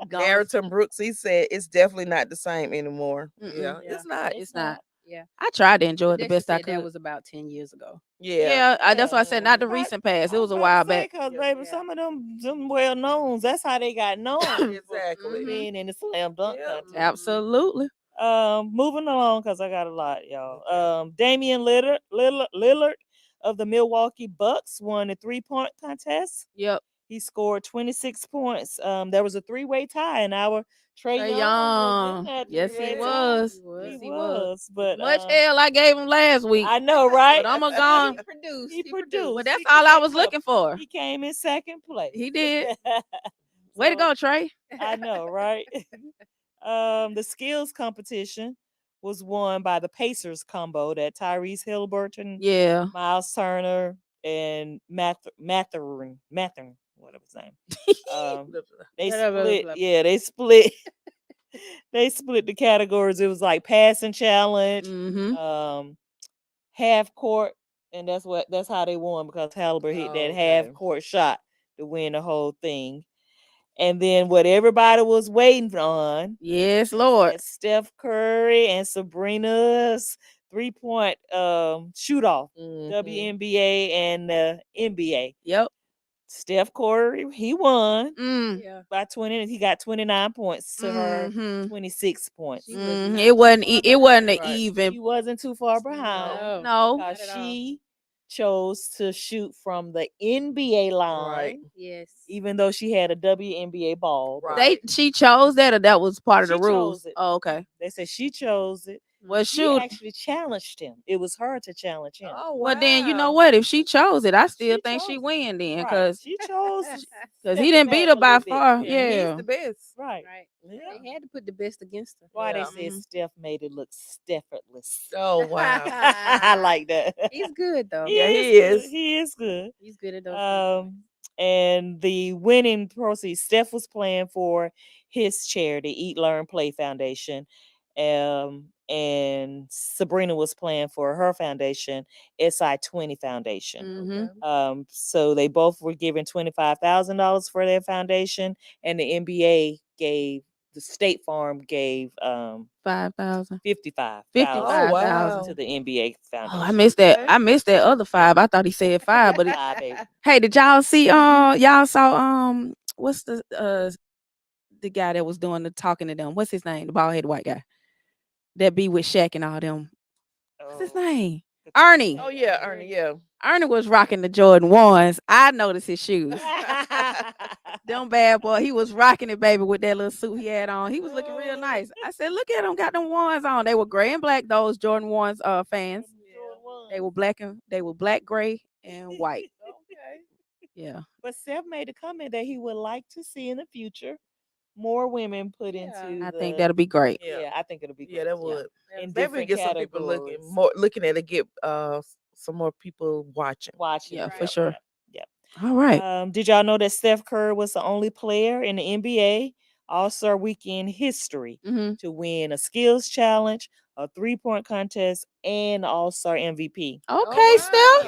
Gone. Narrative Brooks, he said it's definitely not the same anymore. Mm-mm. Yeah, Yeah. it's not. It's not. Yeah. I tried to enjoy it the Dexter best I said could. that was about 10 years ago. Yeah. That's why I said not the Right. recent past. It was a I'm while about to say, back. Cause Yeah. baby, some of them well knowns. That's how they got known. Exactly. Mhm. Being in the slam dunk Yeah. contest. Absolutely. Moving along because I got a lot, y'all. Damian Lillard of the Milwaukee Bucks won the 3-point contest. Yep. He scored 26 points. There was a 3-way tie, and our Trae Trae Young was in Young. that Yes, he three-way tie. was. He He Yes, he was, but Much hell I gave him last week. I know, right? But I'm a gone. He produced. He produced. But that's He all I came was up- looking for. He came in second place. He did. Way to So, go, Trey. I know, right? The skills competition was won by the Pacers combo that Tyrese Halliburton, Yeah. Miles Turner, and Matherin, whatever his name. They Blah, blah, blah, split. blah. Yeah, they split. They split the categories. It was like passing challenge, Mm-hmm. half court, and that's how they won because Halliburton hit that half Okay. court shot to win the whole thing. And then what everybody was waiting on, Yes, Lord. that Steph Curry and Sabrina's 3-point shoot off, Mhm. WNBA and NBA. Yep. Steph Curry, he won Mm. Yeah. by 20. He got 29 points to her Mhm. 26 points. She was not It wasn't. far It wasn't behind. an Right. even. He wasn't too far behind No. No. Not because at all. she chose to shoot from the NBA line, Right. Yes. even though she had a WNBA ball. but Right. She chose that, or that was part of the She rules. chose it. Oh, okay. They said she chose it. Well, She shoot. actually challenged him. It was her to challenge him. Oh, Well, then you know wow. what? If she chose it, I still She think she chose it. win then, Right. because She chose he didn't beat her by far. Yeah, Yeah. he's the best. Right. Right. Yeah. They had to put the best against her. Why Yeah. they said Mhm. Steph made it look effortless. Oh wow. I like that. He's good though. Yeah, he good. is. He is good. He's good at those. things. And the winning proceeds, Steph was playing for his charity, Eat, Learn, Play Foundation. And Sabrina was playing for her foundation, SI20 Foundation. Mm-hmm. So they both were given $25,000 for their foundation, and the NBA gave the State Farm gave 5,000. 55,000 Oh, wow. to the NBA Oh, foundation. I missed that. Okay. I missed that other 5. I thought he said 5, but Five, baby. hey, did y'all see? Y'all saw what's the guy that was doing the talking to them? What's his name? The bald headed white guy. that be with Shaq and all them. What's his Oh, name? the Ernie. Oh yeah, Ernie. Yeah. Ernie was rocking the Jordan 1s. I noticed his shoes. Them bad boy. He was rocking it, baby, with that little suit he had on. He was looking real nice. I said, look at him, got them 1s on. They were gray and black, those Jordan 1s fans. They were black, gray, and white. Okay. Yeah. But Seth made a comment that he would like to see in the future more women put Yeah. into I the. think that'll be great. Yeah, I think it'll be Yeah, great. that would. In Maybe different get some people categories. looking at it, get some more people watching. Watching. Yeah, it. for sure. Yep. All right. Did y'all know that Steph Curry was the only player in the NBA All-Star Weekend history Mhm. to win a skills challenge, a 3-point contest, and All-Star MVP? Okay, Steph.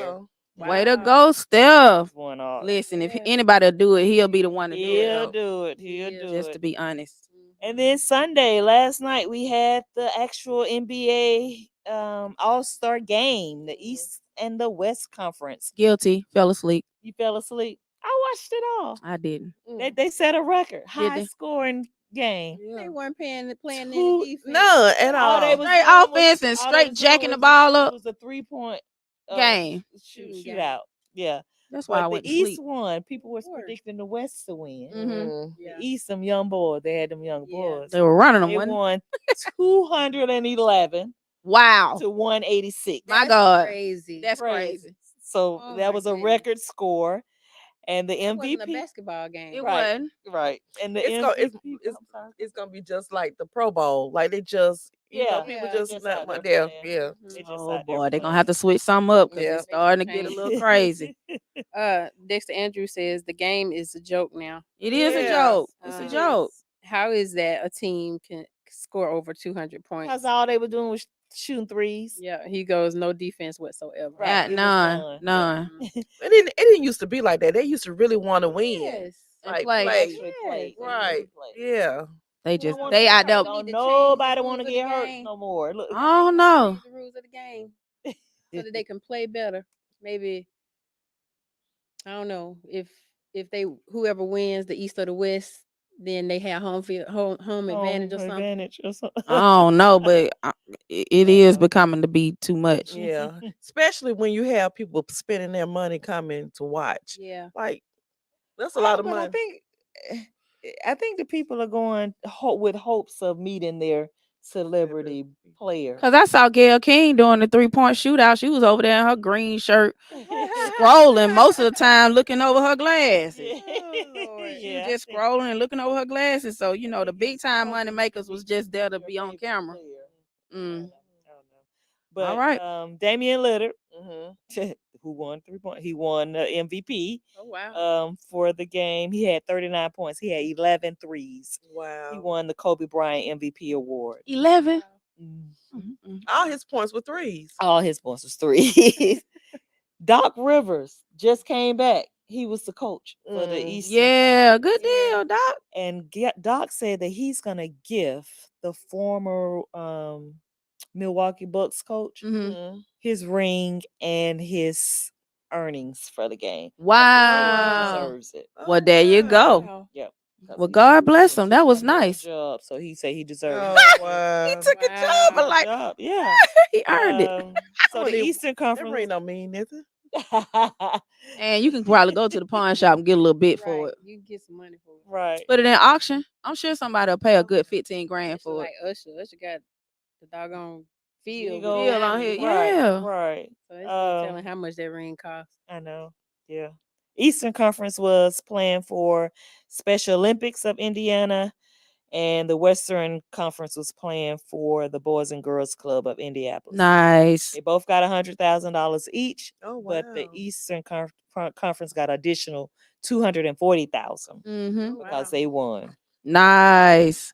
Wow. Way to go, Steph. He's won all. Listen, if Yeah. anybody do it, he'll be the one to do He'll it. do it. He'll Yeah. do Just it. to be honest. And then Sunday, last night, we had the actual NBA All-Star game, the East and the West Conference. Guilty. Fell asleep. You fell asleep. I watched it all. I didn't. They set a record, Did high they? scoring game. They weren't playing Two- any defense. None at all. All they was Straight doing was- offense and all they straight was doing jacking the was ball It up. was a 3-point Game. Shooting game. shootout. Yeah, That's why I but the went to East sleep. won. People was course. predicting the West to win. Mhm. Yeah. The East, them young boys, they had them young Yeah. boys. They were running them. They wasn't they? won 211 Wow. to 186. My That's God. crazy. That's crazy. So Oh that my was a goodness. record score, and the It wasn't a MVP. basketball game. It Right. wasn't. Right, and the It's gonna- MVP. it's- I'm sorry. It's gonna be just like the Pro Bowl. Like they just, Yeah, people yeah, just just not out there there. playing. Yeah. They just Oh out there boy, they're gonna playing. have to switch something up because Yeah. it's starting to get a Change. little crazy. Dexter Andrews says the game is a joke now. It is a Yes, joke. It's it a joke. How is that a team can score over 200 points? Because all they were doing was shooting threes. Yeah, he goes no defense whatsoever. Right. Yeah, it was none. none. None. Mhm. It didn't used to be like that. They used to really want to win. Yes. And Like play. Actually Yes. play. Right. Yeah. They Don't just wanna they get out hurt. there. Don't Don't need to change the nobody rules want to of the get hurt game. no more. Look. Oh no. Change the rules of the game so that they can play better. Maybe I don't know if they whoever wins the East or the West, then they have home advantage or something. Advantage or something. I don't know, but it is becoming to be too much. Yeah. Especially when you have people spending their money coming to watch. Yeah. Like that's a lot of But money. I think the people are going with hopes of meeting their celebrity player. Cause I saw Gail King doing the 3-point shootout. She was over there in her green shirt, scrolling most of the time, looking over her glasses. Yeah. She was just scrolling and looking over her glasses. So you know the big time money makers was just there to be on camera. Mm. But All right. Damian Lillard, Mm-hmm. who won 3-point, he won the MVP Oh wow. for the game. He had 39 points. He had 11 threes. Wow. He won the Kobe Bryant MVP award. 11. Mhm. All his points were threes. All his points was threes. Doc Rivers just came back. He was the coach for the East. Yeah, good deal, Doc. And Doc said that he's gonna give the former Milwaukee Bucks coach Mm-hmm. his ring and his earnings for the game. Wow. He deserves it. Well, there you go. Wow. Yep. 'cause Well, he- God bless he him. That took was a real nice. job, so he said he deserved Oh, it. wow. He took a job, Wow. but like Job, yeah. he earned it. So Well, the they- Eastern That Conference. ring don't mean nothing. And you can probably go to the pawn shop and get a little bit for Right. it. You can get some money for it. Right. Put it in auction. I'm sure somebody will pay a good 15 grand It's for like it. Usher. Usher got the doggone He field. go- with Field on diamonds here, on it. yeah. Right. So it's no Um, telling how much that ring costs. I know. Yeah. Eastern Conference was playing for Special Olympics of Indiana, and the Western Conference was playing for the Boys and Girls Club of Indianapolis. Nice. They both got $100,000 each, Oh, wow. but the Eastern Conference got additional $240,000 Mm-hmm. because they won. Nice.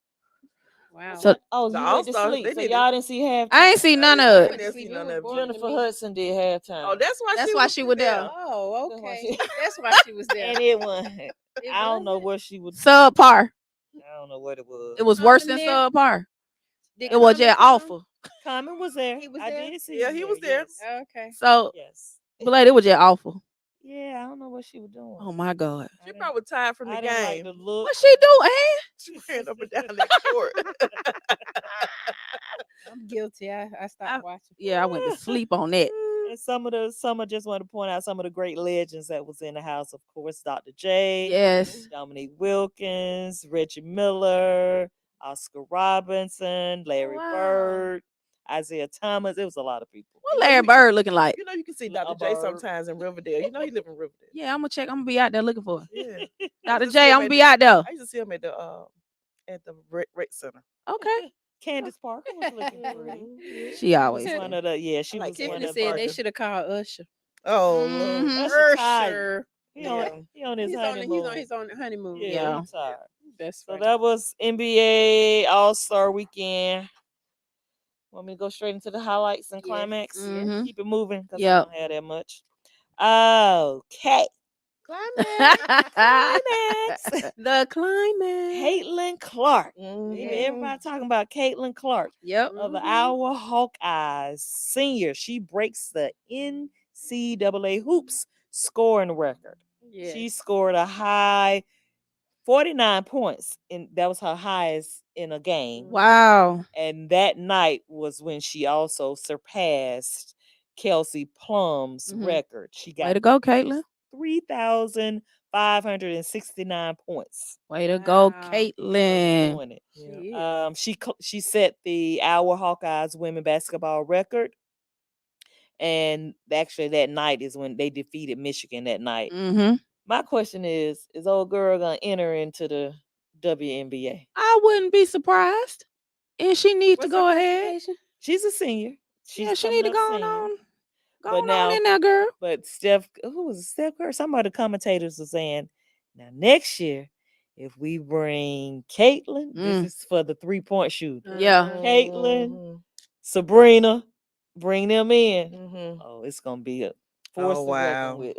Wow. So Oh, The you went to All-Stars, sleep, they so did it. y'all didn't see halftime. I ain't seen none of I it. didn't see none of it. Jennifer Hudson did halftime. Oh, that's why That's she why was she was there. Oh, That's why okay. she- That's why she was there. and it won. It I don't know wasn't? what she was. Subpar. I don't know what it was. It was worse than Common there? subpar. Did It was Common just come? awful. Common was there. He was I there? did see. Yeah, him he was there. Yes. Okay. So, Yes. but like, it was just awful. Yeah, I don't know what she was doing. Oh my God. I She didn't- probably tired from the I didn't like game. the look. What she do, She ran up and down that court. I'm guilty. I stopped watching. Yeah, I went to sleep on that. And some I just want to point out some of the great legends that was in the house. Of course, Dr. J, Yes. Dominique Wilkins, Reggie Miller, Oscar Robinson, Larry wow. Bird, Isaiah Thomas. It was a lot of people. What Larry Bird looking like? You know, you can see A Dr. J bird. sometimes in Riverdale. You know, he live in Riverdale. Yeah, I'm gonna check. I'm gonna be out there looking for it. Yeah. Dr. just J, see him I'm gonna at be out there. I used to see him at the rec center. Okay. Candace Parker was looking pretty. Mhm. She always. Was one of the she like was one Tiffany of Tiffany said the they Parker. should have called Usher. Oh, Mhm. Lord. Usher tired. Usher. He Yeah. on his honeymoon. He's on honeymoon. Yeah, Yeah. he tired. That's So right. that was NBA All-Star Weekend. Want me to go straight into the highlights and Yes. climax? Mhm. Keep it moving because Yep. I don't have that much. Okay. Climax. The climax. Caitlin Clark. Mhm. Everybody talking about Caitlin Clark Yep. of the Mhm. Iowa Hawkeyes senior. She breaks the NCAA hoops scoring record. Yes. She scored a high 49 points, and that was her highest in a game. Wow. And that night was when she also surpassed Kelsey Plum's Mhm. record. She Way got to go, Caitlin. 3,569 points. Way to go, Wow. for Caitlin. doing it. Yeah. She is. She set the Iowa Hawkeyes women basketball record, and actually that night is when they defeated Michigan that night. Mm-hmm. My question is old girl gonna enter into the WNBA? I wouldn't be surprised. And she needs to What's go her ahead. classification? She's a senior. Yeah, she need to go on. Go But on now- in there, girl. But who was it, Steph Curry? Some of the commentators were saying, now next year, if we bring Caitlin, Mm. this is for the 3-point shooter. Yeah. Caitlin, Mhm. Sabrina, bring them in. Mhm. Oh, it's gonna be a force Oh, to reckon wow. with.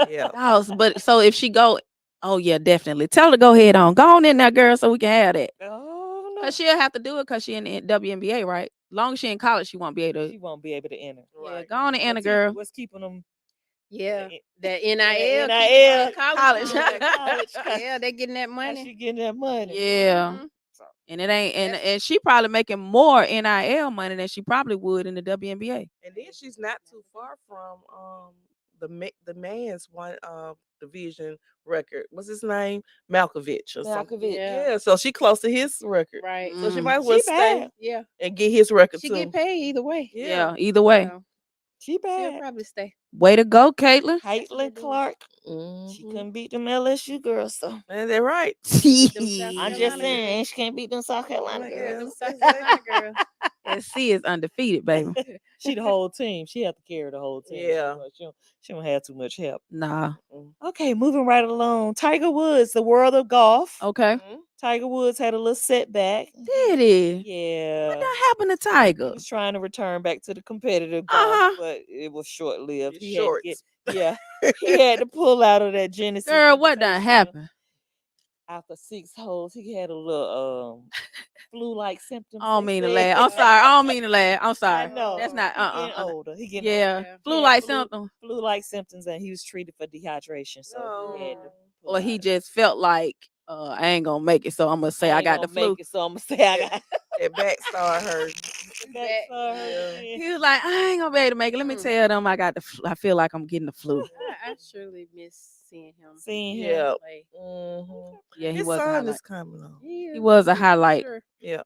Yeah. Oh, but so if she go, oh yeah, definitely. Tell her to go ahead on. Go on in there, girl, so we can have that. Oh no, Cause she'll have to do it because she in the WNBA, right? Long as she in college, she won't be able she to. won't be able to enter. Yeah, Right. go on and enter, girl. What's keeping them? Yeah. Eh, That NIL, NIL. college. College. Yeah, they getting that How money. she getting that money? Yeah. Mhm. And it ain't and she probably making more NIL money than she probably would in the WNBA. And then she's not too far from the man's one division record. What's his name? Malkovich or something. Malkovich. Yeah. Yeah, so she close to his record. Right. So she Mm. might as well She stay bad. Yeah. and get his record She too. get paid either way. Yeah, either way. So She she'll bad. probably stay. Way to go, Caitlin. Caitlin Clark. She Mhm. couldn't beat them LSU girls, so And they're right. Them South I'm Carolina just girls. saying she can't beat them South Carolina Yeah. girls. Them South Carolina girls. SC is undefeated, baby. She the whole team. She have to carry the whole team. Yeah. She don't have too much help. Nah. Okay, moving right along. Tiger Woods, the world of golf. Okay. Mhm. Tiger Woods had a little setback. Did he? Yeah. What that happened to He Tiger? was trying to return back to the competitive golf, Uh-huh. but it was short lived. His He had to shorts. he had to pull out of that Genesis. Girl, what done Invitational. happened? After 6 holes, he had a little flu-like symptoms. I don't they mean to said. laugh. I'm sorry. I don't mean to laugh. I'm I sorry. know. That's not He getting older. He getting Yeah. older. Yeah. Flu Yeah, like flu- something. Flu-like symptoms, and he was treated for dehydration. So he had to No. pull Or he out. just felt like I ain't gonna make it, so I'm gonna say I ain't got the gonna flu. make it, so I'm gonna say I got That back started hurt. back. He was like, I ain't gonna be able to make it. Let me Mm. tell them I got the flu. I feel like I'm getting the flu. I surely miss seeing him. Seeing him. Yeah. play. Mhm. Yeah, he His was a son highlight. is coming on. He was a highlight. Sure. Yeah.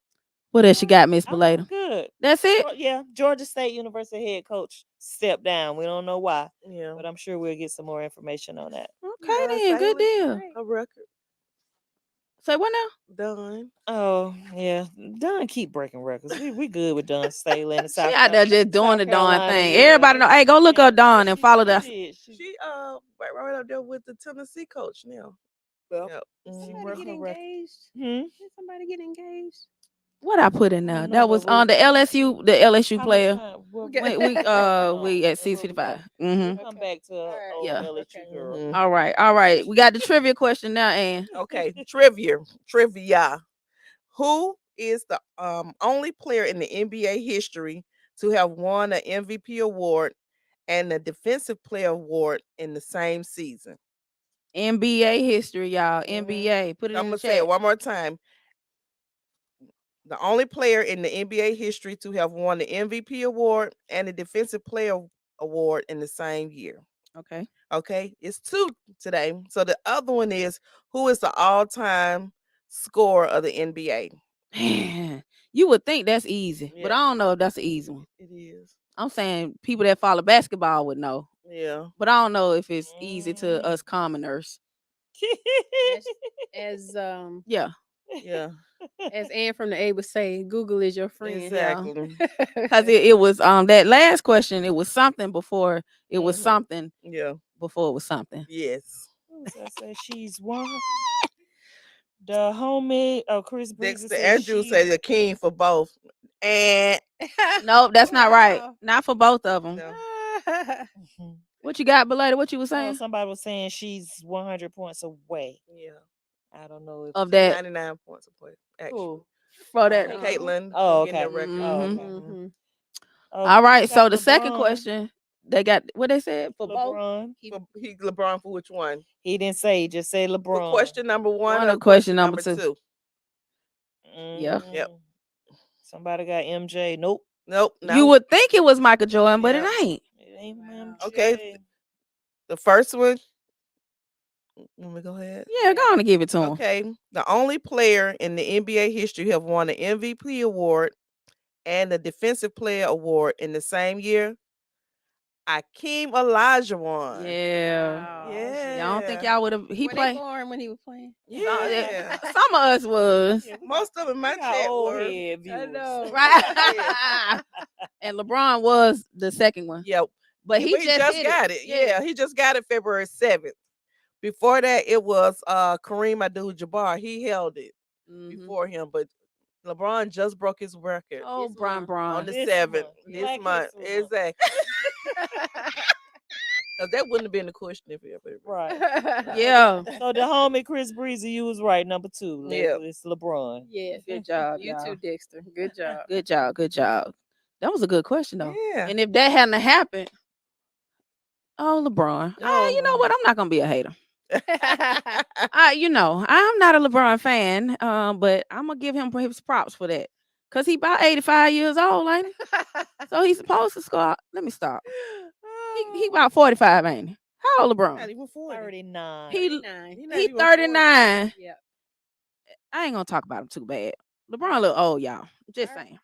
What else you got, Miss I'm Belada? good. That's it? Yeah, Georgia State University head coach stepped down. We don't know why, Yeah. but I'm sure we'll get some more information on that. Okay Yeah, then, good Salem. deal. A record Say what now? done. Oh yeah, Don keep breaking records. We good with Don Staley and She South out there Carolina. just doing South the darn Carolina, thing. yeah. Everybody know. Hey, go look up Dawn and follow the. She right up there with the Tennessee coach now. Well, Yep. She Mhm. broke Somebody get her record. engaged. Hmm? Did somebody get engaged? What I put in I there? don't know, That was but on the LSU, the LSU How much player. time? We'll We got- We at We'll 6:55. come Mm-hmm. back to Alright. old Yeah. LSU Okay. girl. Mhm. All right. We got the trivia question now, and Okay, trivia. Who is the only player in the NBA history to have won an MVP award and the Defensive Player Award in the same season? NBA history, y'all. Mhm. NBA. Put it I'm in gonna the say it chat. one more time. the only player in the NBA history to have won the MVP award and the Defensive Player Award in the same year. Okay. Okay, it's 2 today. So the other one is, who is the all-time scorer of the NBA? Man, you would think that's easy, but Yeah. I don't know if that's an easy one. It is. I'm saying people that follow basketball would know, Yeah. but I don't know if it's easy to us commoners. As Yeah, Yeah. as Ann from the A would say, Google is your friend. Exactly. because it was that last question. It was something before it was Mhm. something Yeah. before it was something. Yes. What was I say? She's one. The homie, Chris Breezy Dexter said Andrews she. say the king for both. And No, that's not right. Wow. Not for both of them. no. Mhm. What you got, Belay? What you were No, saying somebody was saying she's 100 points away. Yeah. I don't know if of that 99 points a play. Actually. Who? for that? Oh, Caitlin. Oh, getting the okay. record. Oh, okay. Mhm. Oh, All right. got So the second LeBron. question, they got what they said for both. LeBron. He LeBron for which one? He didn't say. He just said For LeBron. question number one One or or question number number two? 2? Yeah. Yep. Mm, Somebody got MJ. Nope. Nope. No. You would think it was Michael Jordan, but Yeah. it ain't. It ain't Wow. MJ. Okay. The first one. Let me go ahead. Yeah, go on and give it to him. Okay. The only player in the NBA history have won the MVP award and the Defensive Player Award in the same year. Akeem Olajuwon. Yeah. Wow. Yeah. Y'all don't think y'all would have? He Were they played. born when he was playing? Yeah. Some of us was Yeah, we Most of them in my got chat old were. head I viewers. know. right. And LeBron was the second one, Yep. but Yeah, he just hit got it. Yeah, he just got it February 7th. Before that, it was Kareem Abdul-Jabbar. He held it Mhm. before him, but LeBron just broke his record Oh, This Bron month. on Bron. the This 7th month. this Black month. History Month. Exactly. 'Cause that wouldn't have been the question if it ever. Right. Yeah. So the homie Chris Breezy, you was right. Number 2. Yep. It's LeBron. Yes. Good job, You y'all. too, Dexter. Good job. Good job. Good job. That was a good question though. Yeah. And if that hadn't happened, oh LeBron. You know what? I'm not gonna be a hater. I'm not a LeBron fan, but I'm gonna give him his props for that. Cause he about 85 years old, ain't he? So he's supposed to score. Let me stop. He about 45, ain't he? How old Not LeBron? even 40. 39. He 39. He not he even 40. 39. Yeah. I ain't gonna talk about him too bad. LeBron look old, y'all. Just All right. saying.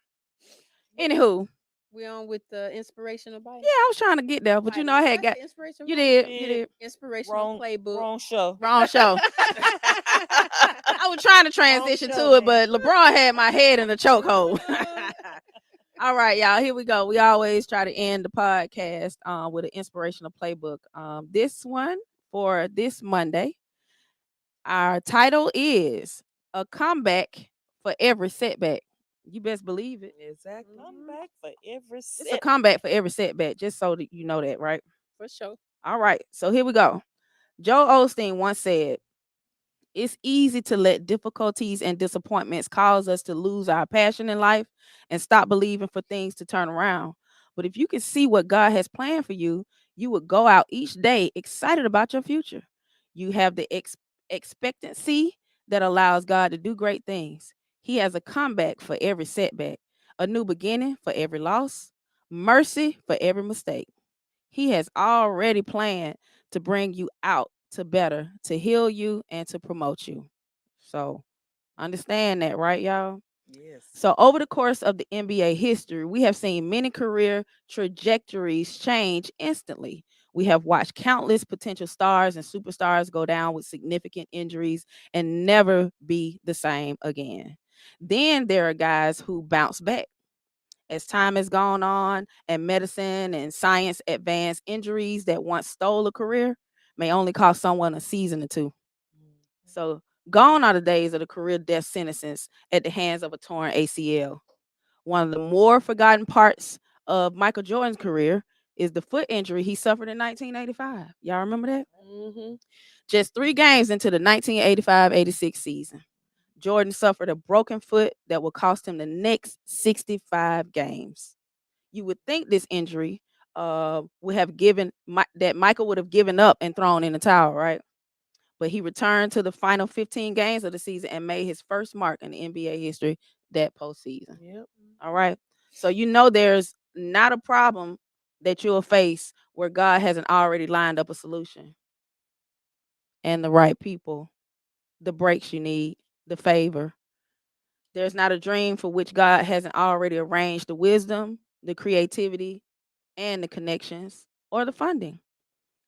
Anywho, We on with the inspirational bite. yeah, I was trying to get there, but you know I had got inspirational. you bite? did. did. You did. Inspirational playbook. Wrong show. Wrong show. I was trying to transition to show, it, but LeBron had my head in a chokehold. All right, y'all. Here we go. We always try to end the podcast with an inspirational playbook. This one for this Monday, our title is "A Comeback for Every Setback." You best believe it. Exactly. Come back for every It's a set. comeback for every setback, just so that you know that, right? For sure. All right. So here we go. Joe Osteen once said, "It's easy to let difficulties and disappointments cause us to lose our passion in life and stop believing for things to turn around. But if you can see what God has planned for you, you would go out each day excited about your future. You have the expectancy that allows God to do great things. He has a comeback for every setback, a new beginning for every loss, mercy for every mistake. He has already planned to bring you out to better, to heal you, and to promote you." So understand that, right, y'all? Yes. So over the course of the NBA history, we have seen many career trajectories change instantly. We have watched countless potential stars and superstars go down with significant injuries and never be the same again. Then there are guys who bounce back. As time has gone on and medicine and science advance, injuries that once stole a career may only cost someone a season or two. So gone are the days of the career death sentences at the hands of a torn ACL. One of the more forgotten parts of Michael Jordan's career is the foot injury he suffered in 1985. Y'all remember that? Mm-hmm. Just 3 games into the 1985-86 season, Jordan suffered a broken foot that would cost him the next 65 games. You would think this injury would have given that Michael would have given up and thrown in the towel, right? but he returned to the final 15 games of the season and made his first mark in NBA history that postseason. Yep. All right. So there's not a problem that you'll face where God hasn't already lined up a solution and the right people, the breaks you need, the favor. There's not a dream for which God hasn't already arranged the wisdom, the creativity, and the connections or the funding.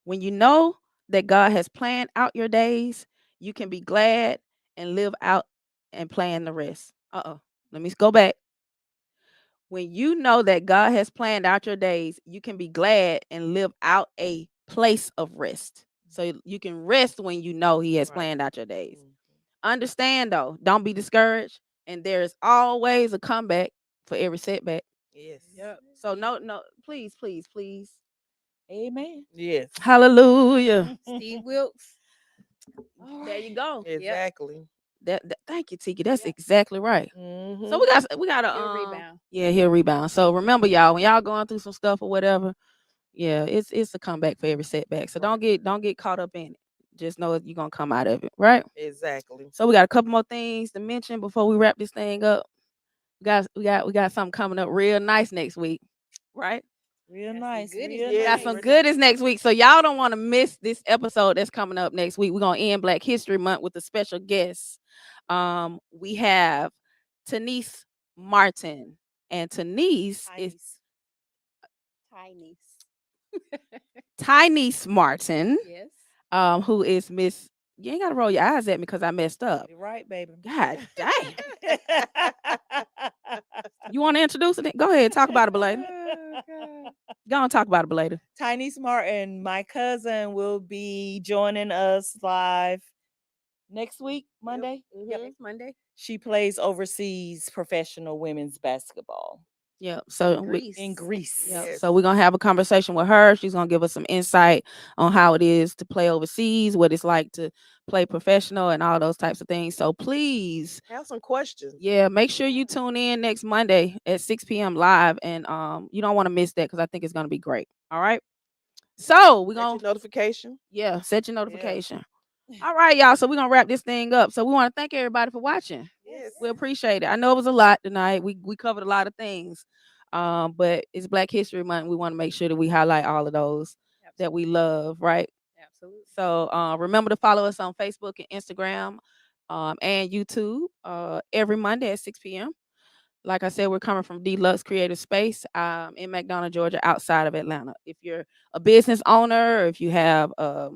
When you know that God has planned out your days, you can be glad and live out and plan the rest. Let me go back. When you know that God has planned out your days, you can be glad and live out a place of rest. So you can rest when you know He has Right. planned out your days. Mhm. Understand though, don't be discouraged, and there's always a comeback for every setback. Yes. So no, please, please, please. Amen. Yes. Hallelujah. Steve Wilkes. There you go. Exactly. Thank you, Tiki. That's exactly right. Mhm. So we got a He'll rebound. Yeah, he'll rebound. So remember, y'all, when y'all going through some stuff or whatever, yeah, it's a comeback for every setback. So don't get caught up in it. Just know you're gonna come out of it, right? Exactly. So we got a couple more things to mention before we wrap this thing up. We got something coming up real nice next week, right? Real Got some nice. goodies Real Yeah, Got nice. some we're goodies next week. So y'all don't want to miss this episode that's coming up next week. We're gonna end Black History Month with a special guest. We have Tanise Martin. And Tanise is Tiny. Tynese Martin, Yes. who is Miss. You ain't gotta roll your eyes at me because I messed up. You're right, baby. God dang. You want to introduce it? Go ahead, talk about it, Belada. Go on, talk about it, Belada. Tiny Martin, my cousin, will be joining us live next week, Monday. Yep. Mhm. Next Monday. She plays overseas professional women's basketball Yeah. So Greece. in Greece. Yeah. Yes. So we're gonna have a conversation with her. She's gonna give us some insight on how it is to play overseas, what it's like to play professional, and all those types of things. So please, Have some questions. yeah, make sure you tune in next Monday at 6 p.m. live, and you don't want to miss that because I think it's gonna be great. All right. So we're Set your gonna notification. set your notification. All right, y'all. So we're gonna wrap this thing up. So we want to thank everybody for watching. Yes. We appreciate it. I know it was a lot tonight. We covered a lot of things. But it's Black History Month. We want to make sure that we highlight all of those that we love, right? Absolutely. So remember to follow us on Facebook and Instagram and YouTube every Monday at 6 p.m. Like I said, we're coming from Deluxe Creative Space in McDonough, Georgia, outside of Atlanta. If you're a business owner, or if you have a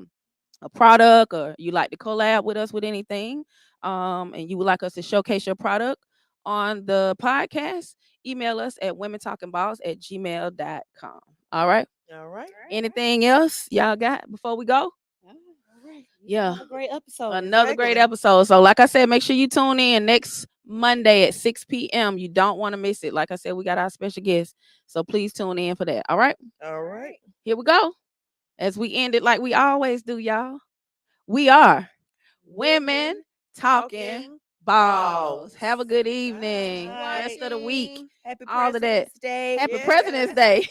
product, or you like to collab with us with anything, and you would like us to showcase your product on the podcast, email us at womentalkingballs@gmail.com. All right. All right. Anything else y'all got before we go? All right. Yeah. Another great episode. Another great Exactly. episode. So, like I said, make sure you tune in next Monday at 6 p.m. You don't want to miss it. Like I said, we got our special guest. So please tune in for that. All right. All right. Here we go. As we end it like we always do, y'all. We are women talking balls. Have a good evening. Bye. Rest of the week. Happy all of that. President's Day. Happy Yes. President's Day.